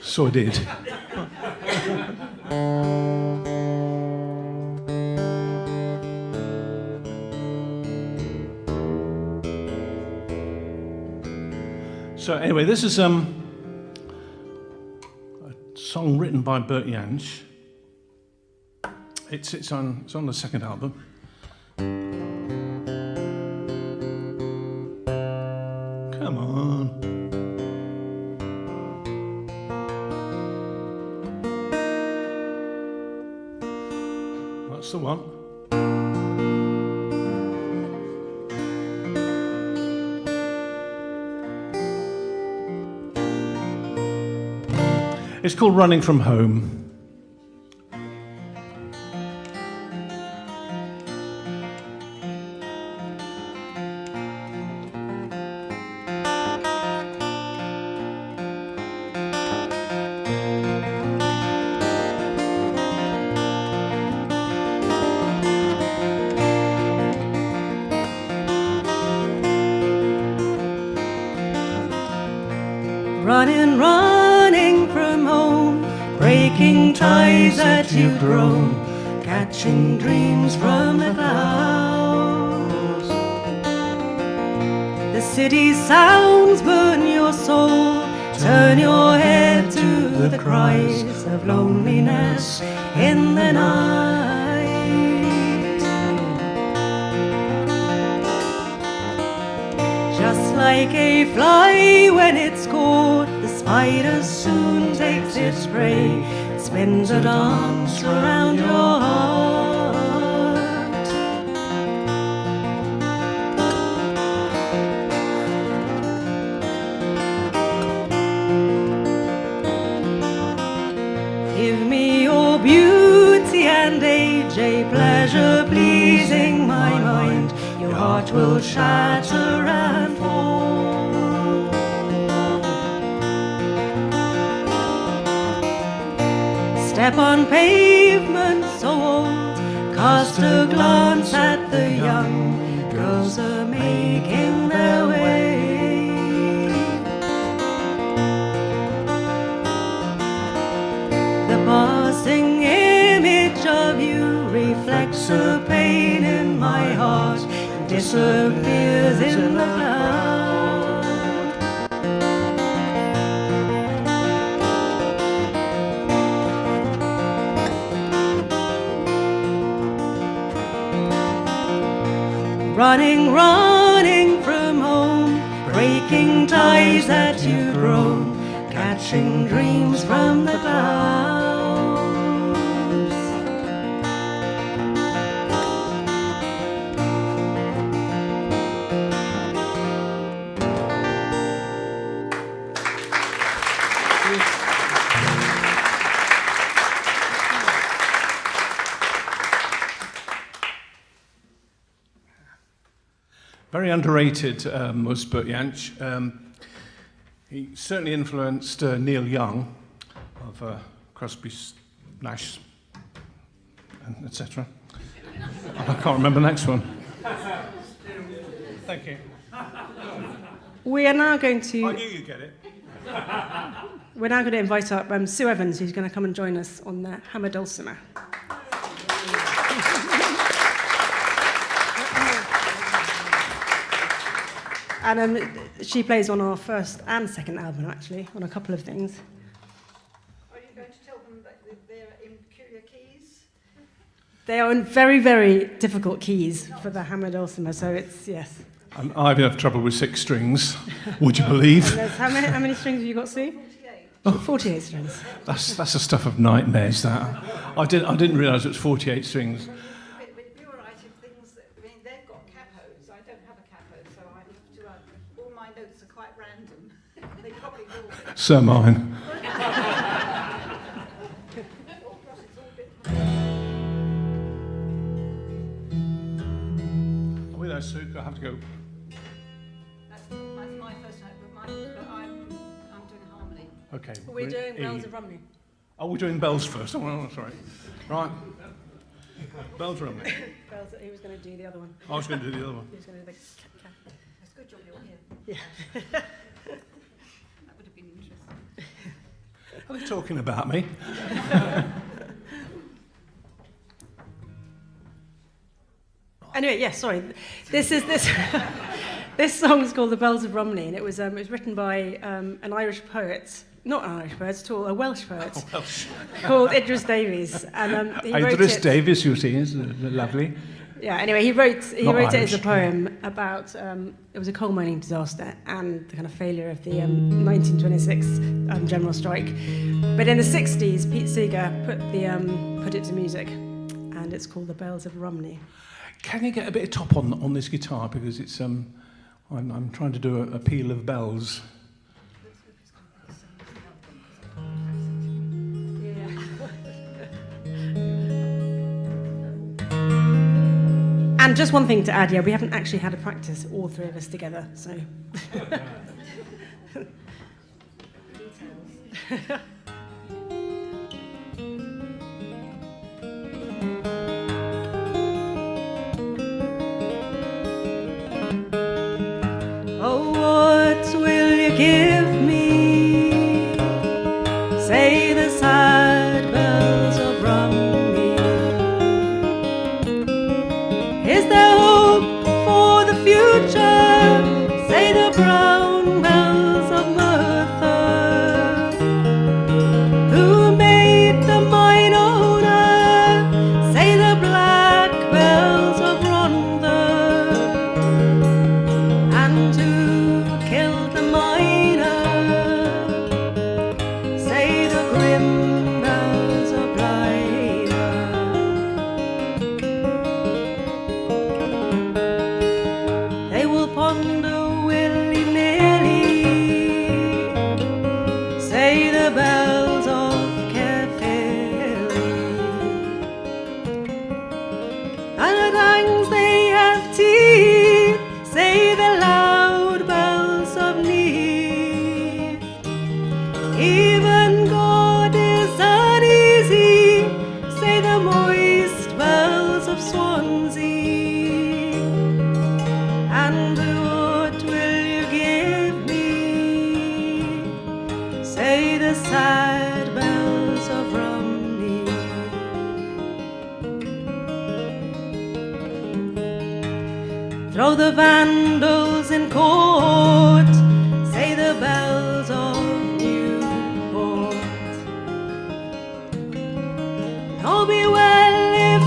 So I did. So anyway, this is a song written by Bert Jansch. It's on the second album. Come on. That's the one. It's called Running from Home. ties that you've grown, catching dreams from the clouds. The city sounds burn your soul, turn your head to the cries of loneliness in the night. Just like a fly when it's caught, the spider soon takes its prey, it spins a dance around your heart. Give me your beauty and age, a pleasure pleasing my mind. Your heart will shatter and fall. Step on pavement so old, cast a glance at the young. Girls are making their way. The passing image of you reflects the pain in my heart and disappears in the cloud. Running, running from home, breaking ties that you've grown, catching dreams from the clouds. Very underrated was Bert Jansch. He certainly influenced Neil Young of Crosby, Nash, etc. I can't remember the next one. Thank you. We are now going I to knew you'd get it. invite up Sue Evans, who's going to come and join us on the hammer dulcimer. And she plays on our first and second album, actually, on a couple of things. Are you going to tell them that they're in peculiar keys? They are in very, very difficult keys for the hammer dulcimer, so it's, yes. I've had trouble with 6 strings, would you believe? How many strings have you got, Sue? 48. 48 strings. That's the stuff of nightmares, that. I didn't realise it was 48 strings. But you're writing things that, I mean, they've got capos. I don't have a capo, so I have to, all my notes are quite random. They probably will be. So are mine. Oh, gosh, it's all a bit... Are we there, Sue? I have to go. That's my first note, but I'm doing harmony. Okay. We're doing Bells of Romney. Oh, we're doing bells first. Oh, sorry. Right. Bells Romney. Bells, he was going to do the other one. I was going to do the other one. He was going to do the... It's a good job you're here. Yeah. That would have been interesting. Are they talking about me? Anyway, yes, sorry. This song's called The Bells of Romney, and it was written by an Irish poet, not an Irish poet at all, a Welsh poet called Idris Davies. And he wrote Idris it, Davies, you see, is lovely. Yeah, anyway, he wrote it as Irish. a poem about, it was a coal mining disaster and the kind of failure of the 1926 general strike. But in the 60s, Pete Seeger put it to music, and it's called The Bells of Romney. Can you get a bit of top on this guitar, because it's I'm trying to do a peal of bells. And just one thing to add, yeah, we haven't actually had a practice, all three of us together, so. Oh, what will you give me? Say the sad bells of Is there hope for the future? Say the brown bells of Merthyr. Who made the mine owner? Say the black bells of Rhondda. And who killed the miner? Say the grim bells of Blythe. They will ponder willy-nilly, say the bells of Caerphilly. And at times they have teeth, say the loud bells of Neath. Even God is uneasy, say the moist bells of Swansea. And what will you give me? Say the sad bells of Romney. Throw the vandals in court, say the bells of Newport. All be well if,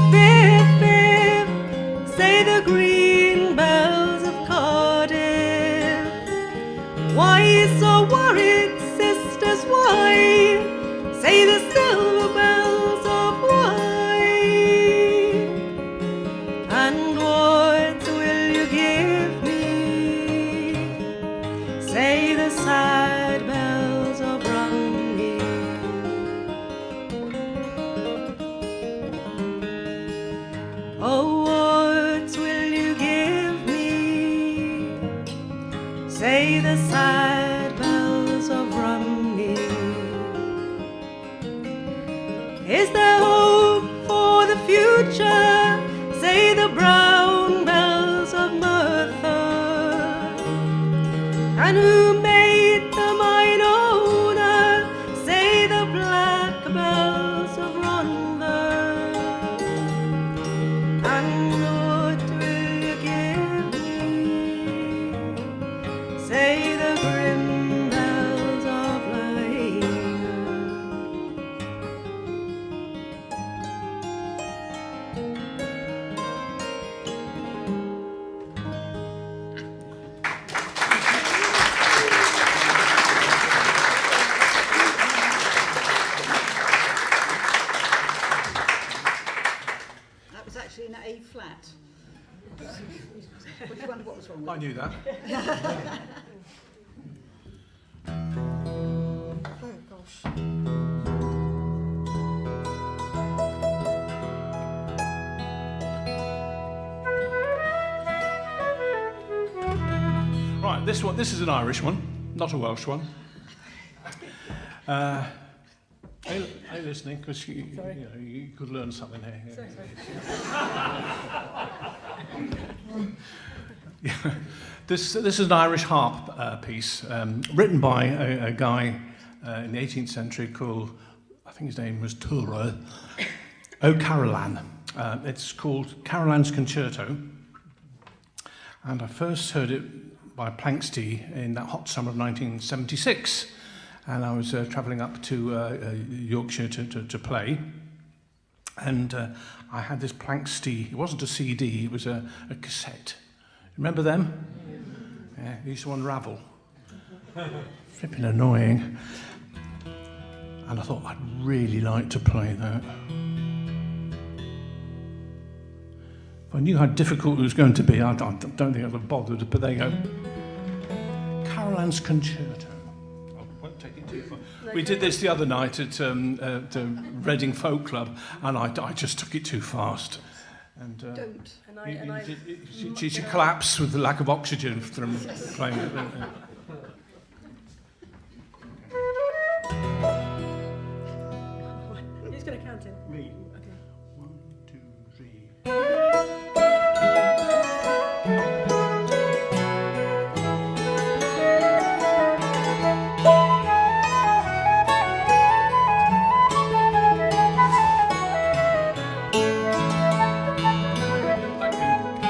say the green bells of Cardiff. Why so worried, sisters, why? Say the silver bells of Wye. And what will you give me? Say the sad bells of Rumney. Oh, what will you give me? Say the sad bells of Rumney. Is there hope for the future? Say the brown bells of Merthyr. And who made the mine owner? Say the black bells of Rhondda. And what will you give me? Say the grim bells of Blythe. That was actually an A flat. But you wonder what was wrong with I knew that. Oh gosh. Right, this is an Irish one, not a Welsh one. Are you listening? Because you could learn something here. Yeah. This is an Irish harp piece written by a guy in the 18th century called, I think his name was Tura O'Carolan. It's called Carolan's Concerto, and I first heard it by Planxty in that hot summer of 1976, and I was travelling up to Yorkshire to play, and I had this Planxty. It wasn't a CD, it was a cassette. Remember them? Yeah, it used to unravel. Flipping annoying. And I thought I'd really like to play that. If I knew how difficult it was going to be, I don't think I would have bothered, but there you go. Carolan's Concerto. I won't take it too far. We did this the other night at the Reading Folk Club, and I just took it too fast. And Don't. she collapsed with the lack of oxygen from playing it. Who's going to count it? Me. Okay. 1, 2, 3. Thank you.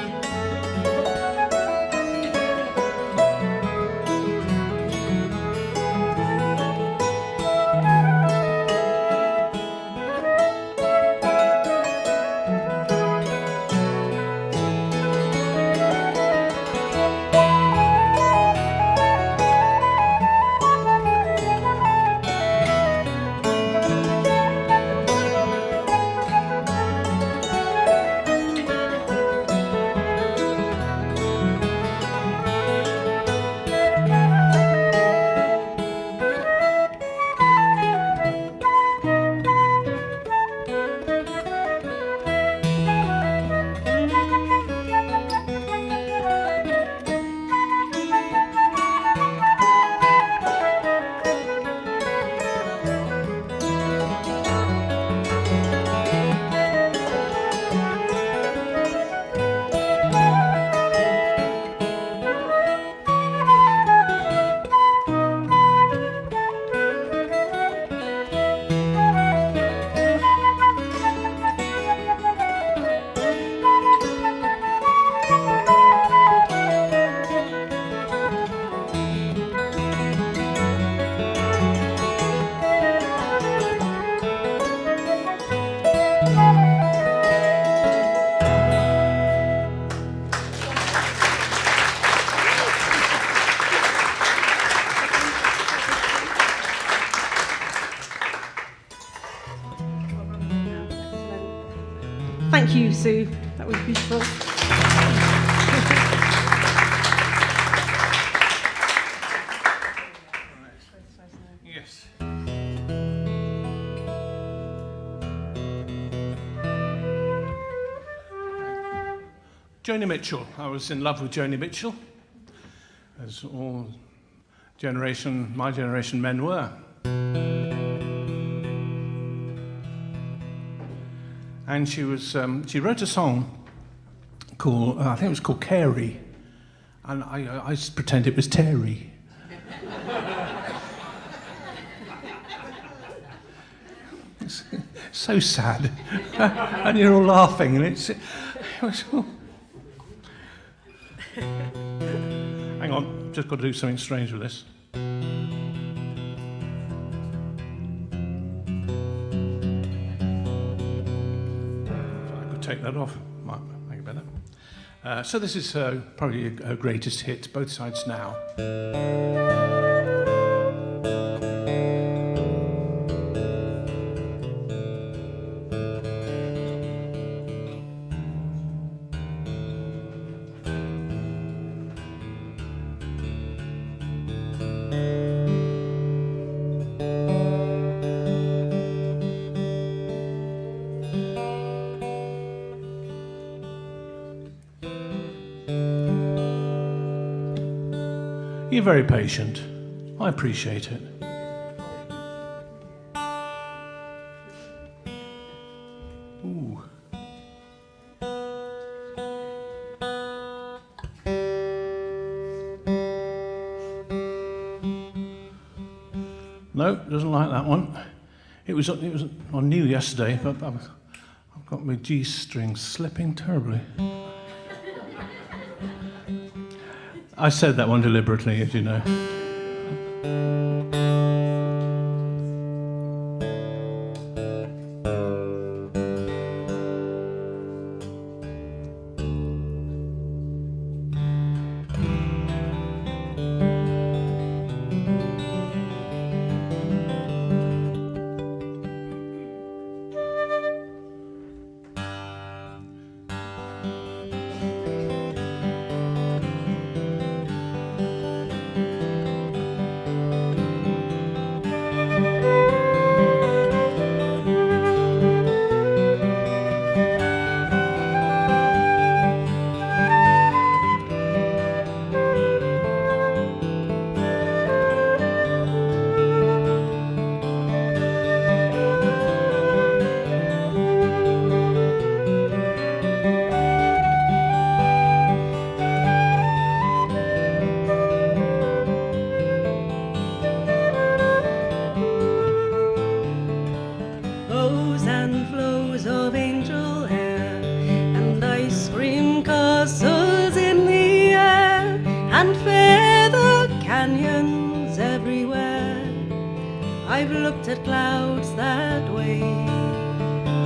Sue. That was beautiful. Yes. Joni Mitchell. I was in love with Joni Mitchell, as all my generation men were. And she wrote a song called, I think it was called Carey, and I used to pretend it was Terry. It's so sad, and you're all laughing, and it was all... Hang on, just got to do something strange with this. Take that off, might make it better. So this is probably her greatest hit, Both Sides Now. You're very patient. I appreciate it. Ooh. No, doesn't like that one. It was on new yesterday, but I've got my G string slipping terribly. I said that one deliberately, as you know. I've looked at clouds that way,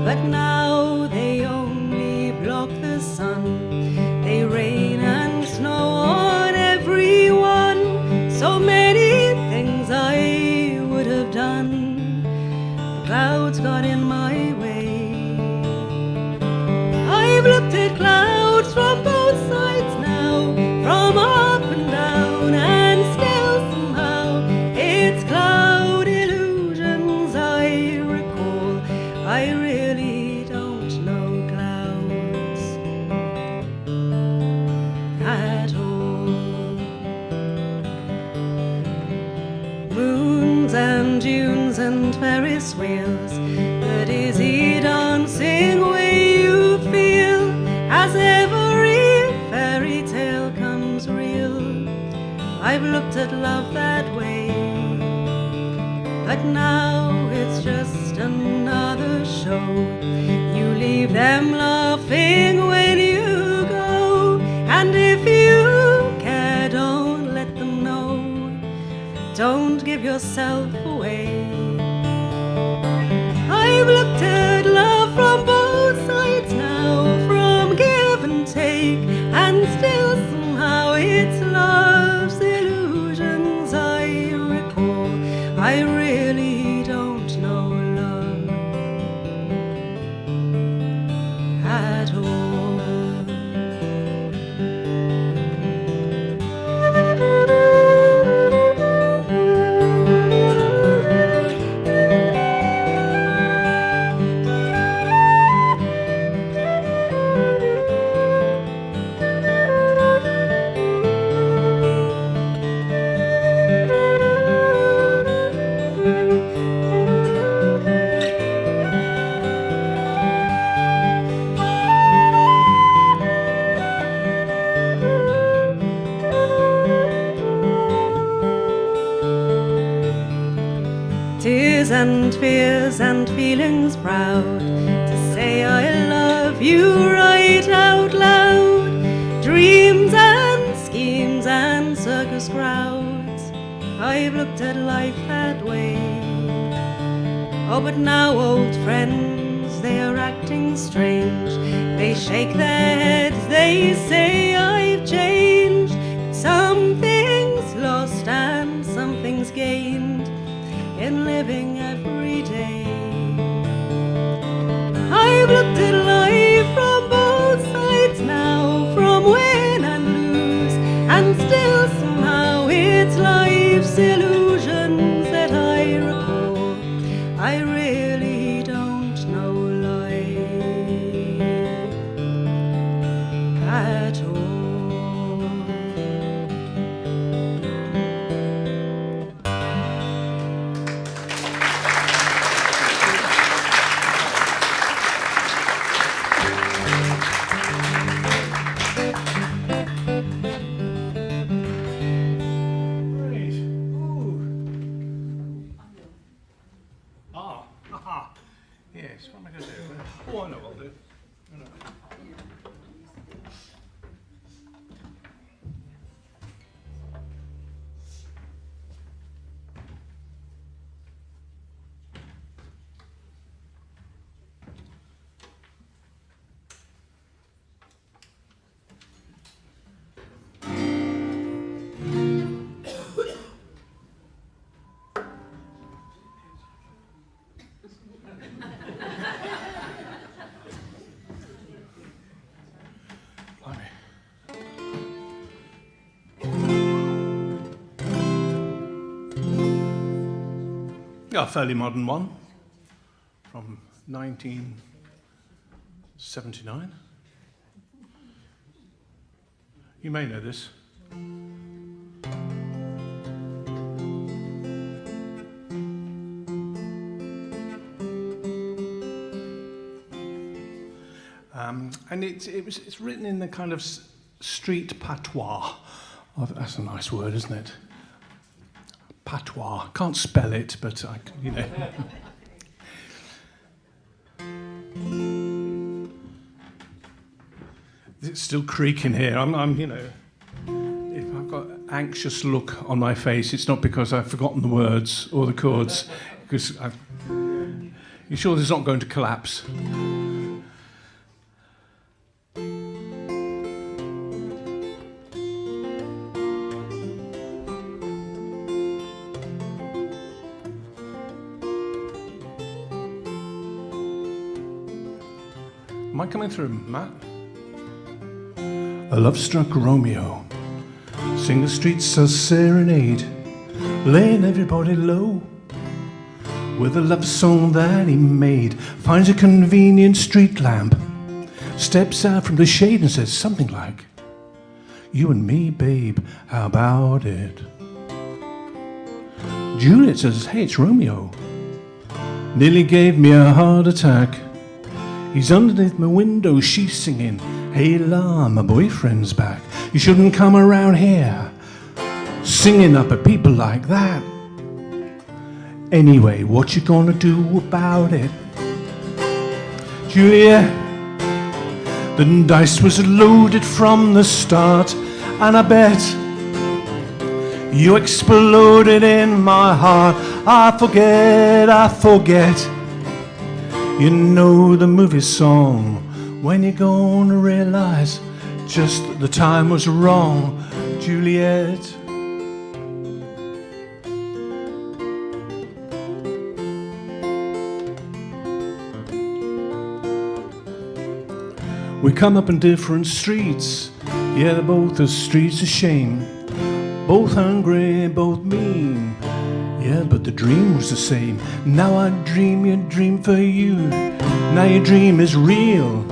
but now they only block the sun. They rain and snow on everyone. So many things I would have done, the clouds got in my way. I've looked at clouds from both sides now, from up and down, and still somehow it's cloud illusions I recall. I really don't know clouds at all. Moons and dunes and Ferris wheels, the dizzy dancing way you feel as every fairy tale comes real. I've looked at love that way, but now it's just another show. You leave them laughing when you go, and if you care, don't let them know. Don't give yourself away. I've looked at love from both sides now, from give and take, and still somehow it's love's illusions I recall. I really don't know love at all. tears and fears and feelings proud, to say I love you right out loud. Dreams and schemes and circus crowds, I've looked at life that way. Oh, but now old friends, they are acting strange. They shake their heads, they say I've changed. But something's lost and something's gained in living every day. I've looked at life from both sides now, from win and lose, and still somehow it's life's illusions that I recall. I really don't know life at all. Great. Ooh. Aha. Yes, what am I going to do? Oh, I know what I'll do. I know. Blimey. A fairly modern one from 1979. You may know this. And it's written in the kind of street patois. Oh, that's a nice word, isn't it? Patois. Can't spell it, but I can, you know. It's still creaking here. I'm, you know, if I've got an anxious look on my face, it's not because I've forgotten the words or the chords. Because you sure this is not going to collapse? Am I coming through, Matt? A love-struck Romeo, sing the streets a serenade, laying everybody low with a love song that he made. Finds a convenient street lamp, steps out from the shade and says something like, "You and me, babe, how about it?" Juliet says, "Hey, it's Romeo. Nearly gave me a heart attack. He's underneath my window, she's singing, 'Hey la, my boyfriend's back. You shouldn't come around here singing up at people like that. Anyway, what you gonna do about it?' Juliet, the dice was loaded from the start, and I bet you exploded in my heart. I forget. You know the movie song, when you're gonna realize just that the time was wrong, Juliet. We come up in different streets, yeah, they're both the streets of shame. Both hungry, both mean, yeah, but the dream was the same. Now I dream your dream for you, now your dream is real.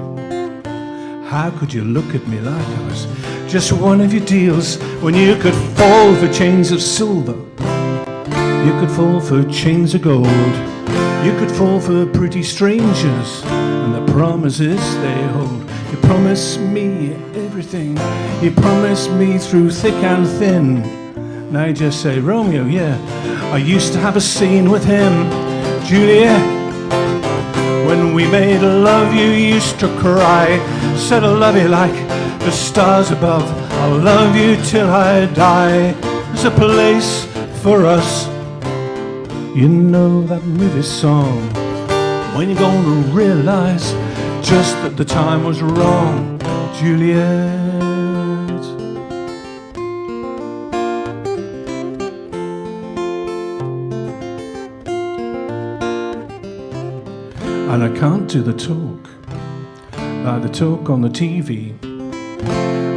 How could you look at me like I was just one of your deals, when you could fall for chains of silver, you could fall for chains of gold, you could fall for pretty strangers and the promises they hold. You promised me everything, you promised me through thick and thin. Now you just say, Romeo, yeah, I used to have a scene with him. Juliet, when we made love you used to cry. Said I love you like the stars above, I'll love you till I die. There's a place for us, you know that movie song. When you're gonna realize just that the time was wrong, Juliet. And I can't do the talk like the talk on the TV.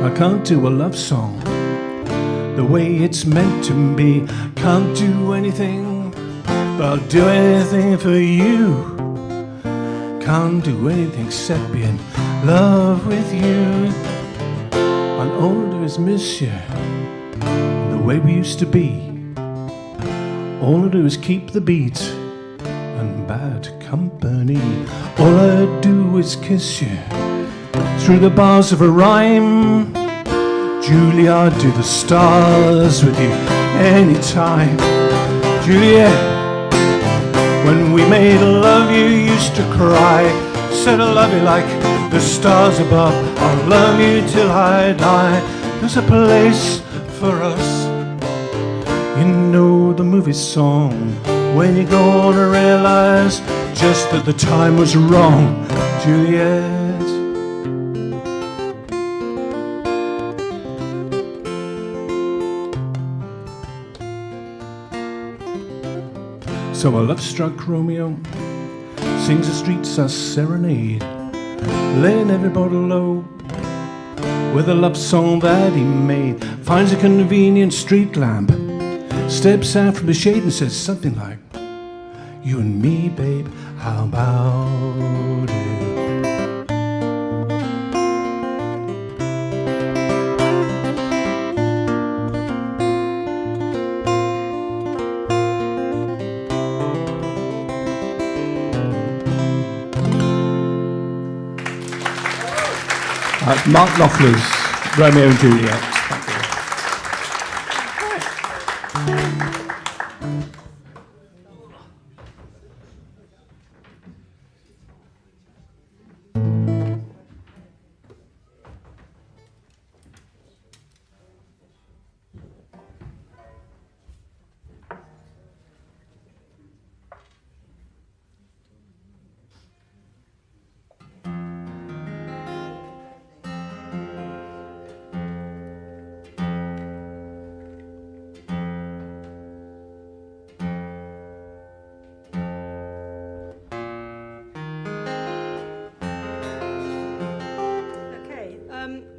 I can't do a love song the way it's meant to be. Can't do anything, but I'll do anything for you. Can't do anything except be in love with you. And all I do is miss you the way we used to be. All I do is keep the beat and bad company. All I do is kiss you through the bars of a rhyme. Julie, I'd do the stars with you anytime. Juliet, when we made love you used to cry. Said I love you like the stars above, I'll love you till I die. There's a place for us, you know the movie song. When you're gonna realize just that the time was wrong, Juliet. So a love-struck Romeo sings the streets a serenade, laying everybody low with a love song that he made. Finds a convenient street lamp, steps out from the shade and says something like, you and me, babe, how about it? Mark Knopfler's Romeo and Juliet.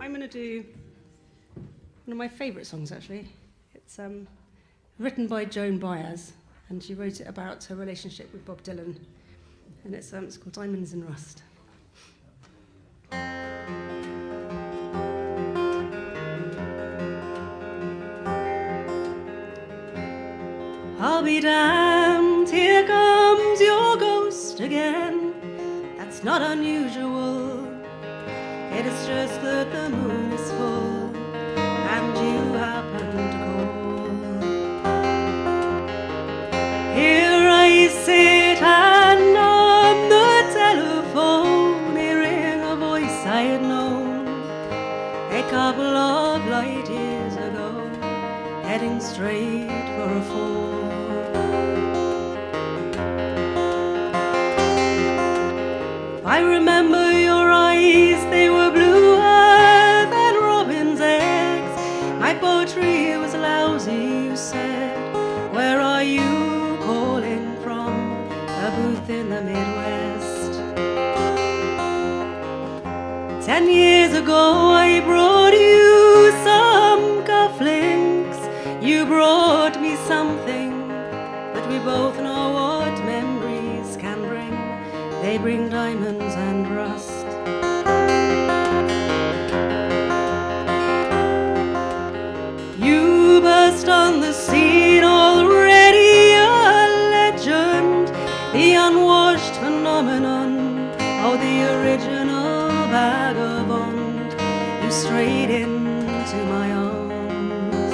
I'm going to do one of my favourite songs, actually. It's written by Joan Baez, and she wrote it about her relationship with Bob Dylan. And it's called Diamonds and Rust. I'll be damned, here comes your ghost again. That's not unusual. It is just that the moon is full and you happen to call. Here I sit and on the telephone, hearing a voice I had known a couple of light years ago, heading straight for a fall. I remember your eyes, they were bluer than robin's eggs. My poetry was lousy, you said. Where are you calling from? A booth in the Midwest. 10 years ago I brought you some cufflinks. You brought me something, but we both know what memories can bring. They bring diamonds and rust. You burst on the scene, already a legend, the unwashed phenomenon, oh, the original vagabond. You strayed into my arms,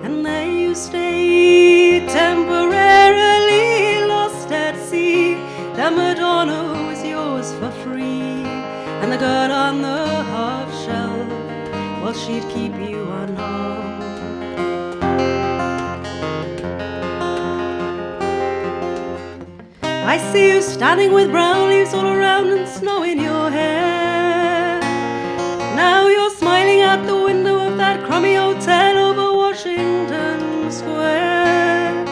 and there you stayed, temporarily lost and Madonna was yours for free, and the girl on the half shelf, well, she'd keep you unharmed. I see you standing with brown leaves all around and snow in your hair. Now you're smiling out the window of that crummy hotel over Washington Square.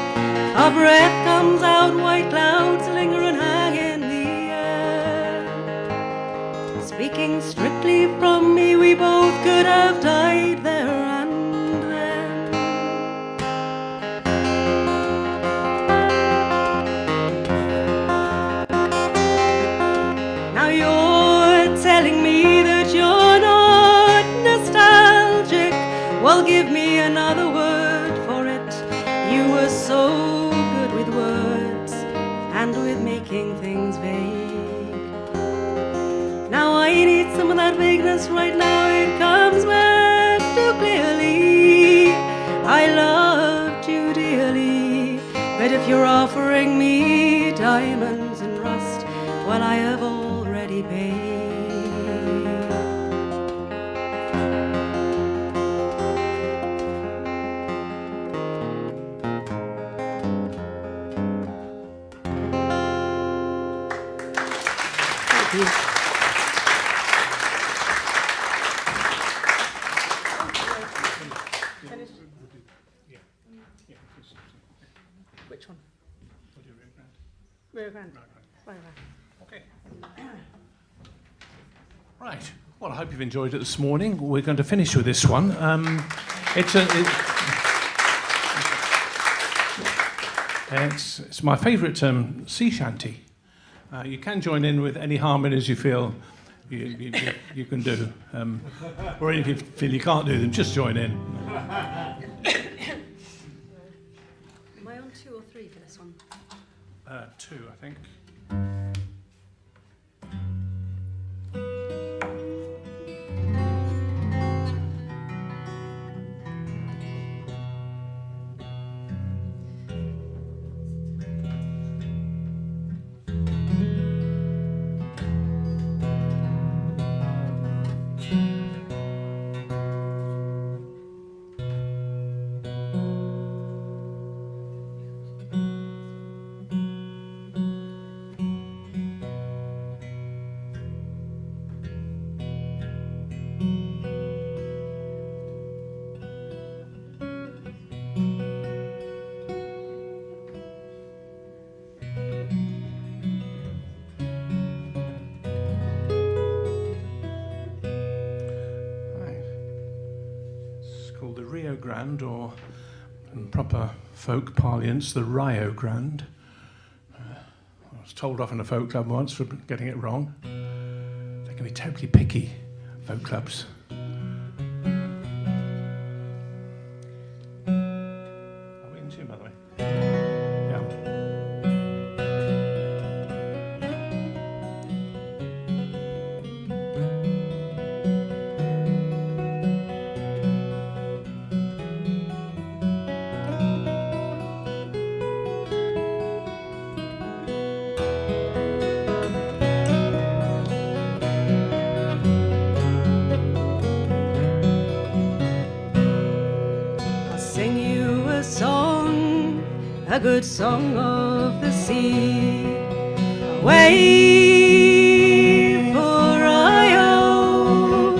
Our breath comes out, white clouds linger and hang in the air. Speaking strictly from me, we both could have died there and then. Now you're telling me that you're not nostalgic. Well, give me another word for it. You were so good with words and with making things vague. Now I need some of that vagueness right now. It comes back too clearly. I loved you dearly, but if you're offering me diamonds and rust, well, I have already paid. Which one? Rio Grande. Right. Okay. Right. Well, I hope you've enjoyed it this morning. We're going to finish with this one. It's my favourite sea shanty. You can join in with any harmonies you feel you can do, or if you feel you can't do them, just join in. Am I on 2 or 3 for this one? 2, I think. Rio Grande, or in proper folk parlance, the Rio Grande. I was told off in a folk club once for getting it wrong. They can be terribly picky, folk clubs. Are we in tune, by the way? Yeah. A good song of the sea, away for Io.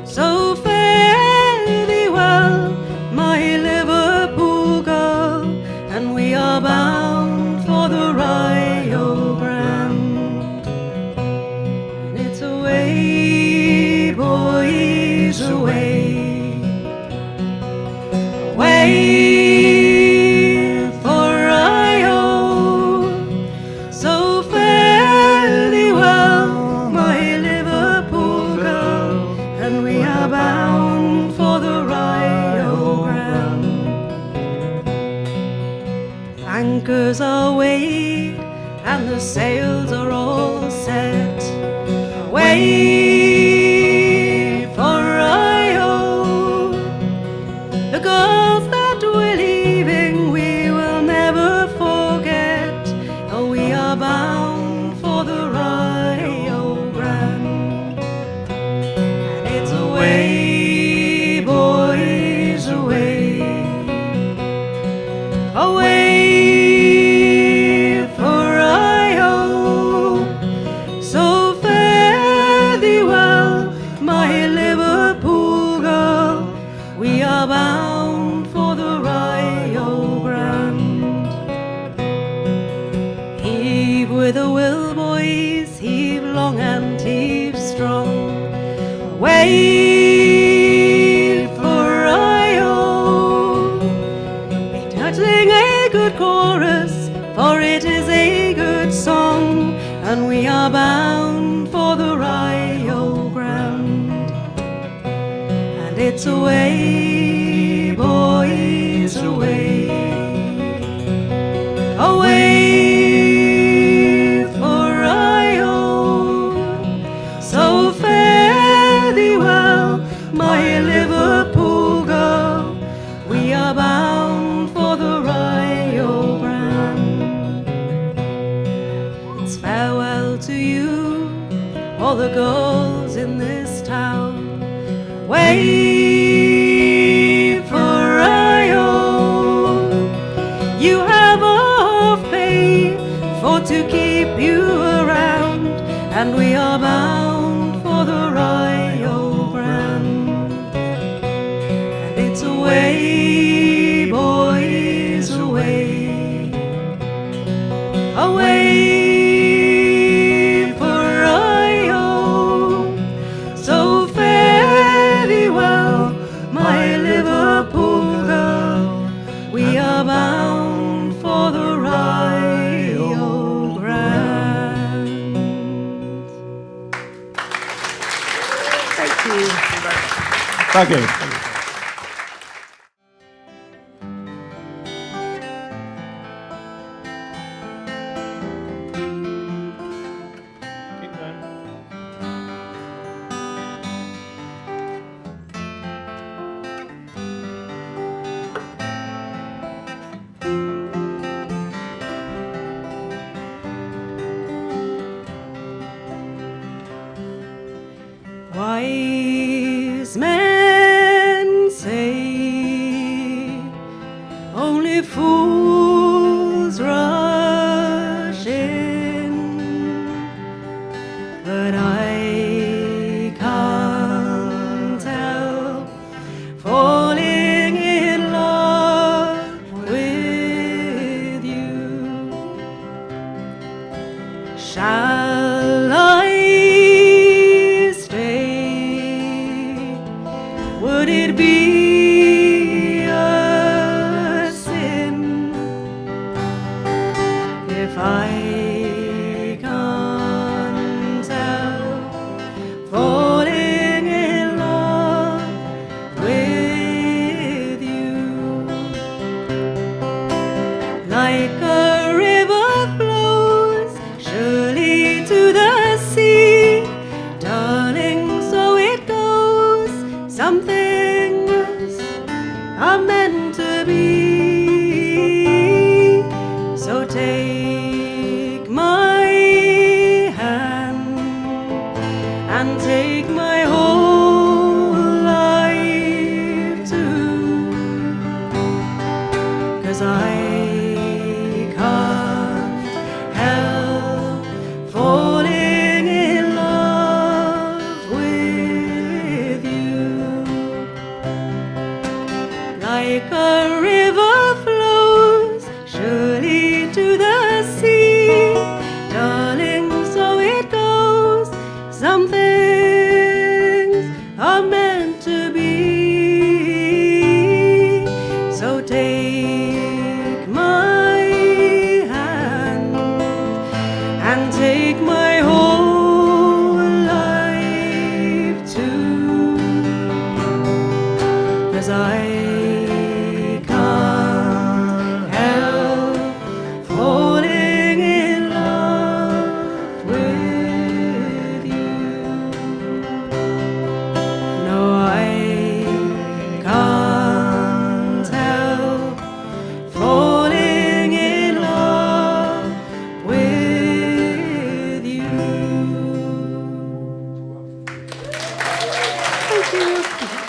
So fare thee well, my Liverpool girl, and we are bound for the Rio Grande. And it's away, boys, away, away. Anchors are weighed and the sails are all set. Away for Rio. The girls that we're leaving we will never forget. Oh, we are bound away, boys, away, away, for I hope. So fare thee well, my Liverpool girl, we are bound for the Rio Grande. Heave with a will, boys, heave long and heave strong. Wait for Rio, be touching a good chorus, for it is a good song, and we are bound for the Rio Grande. And it's away, boys, away, away. My Liverpool girl, we are bound for the Rio Grande. It's farewell to you, all the girls in this town. Wait for Rio, you have half pay for to keep you around, and we are bound for the Rio Grande. It's away, boys, away, away for Rio. So fare thee well, my Liverpool girl, we are bound for the Rio Grande. Thank you. Thank you. Wise men say only fools rush in, but I can't help falling in love with you. Shall I would it be a sin if I can't help falling in love with you? Like a river flows surely to the sea, darling, so it goes. Some things are meant to be, so take my hand and take my whole life too, 'cause I can't help falling in love with you. Like a river flows surely to the sea, darling, so it goes. Some things are meant to be, so take my hand and take my whole life too, 'cause I can't help falling in love with you. No, I can't help falling in love with you. Thank you. Thank you.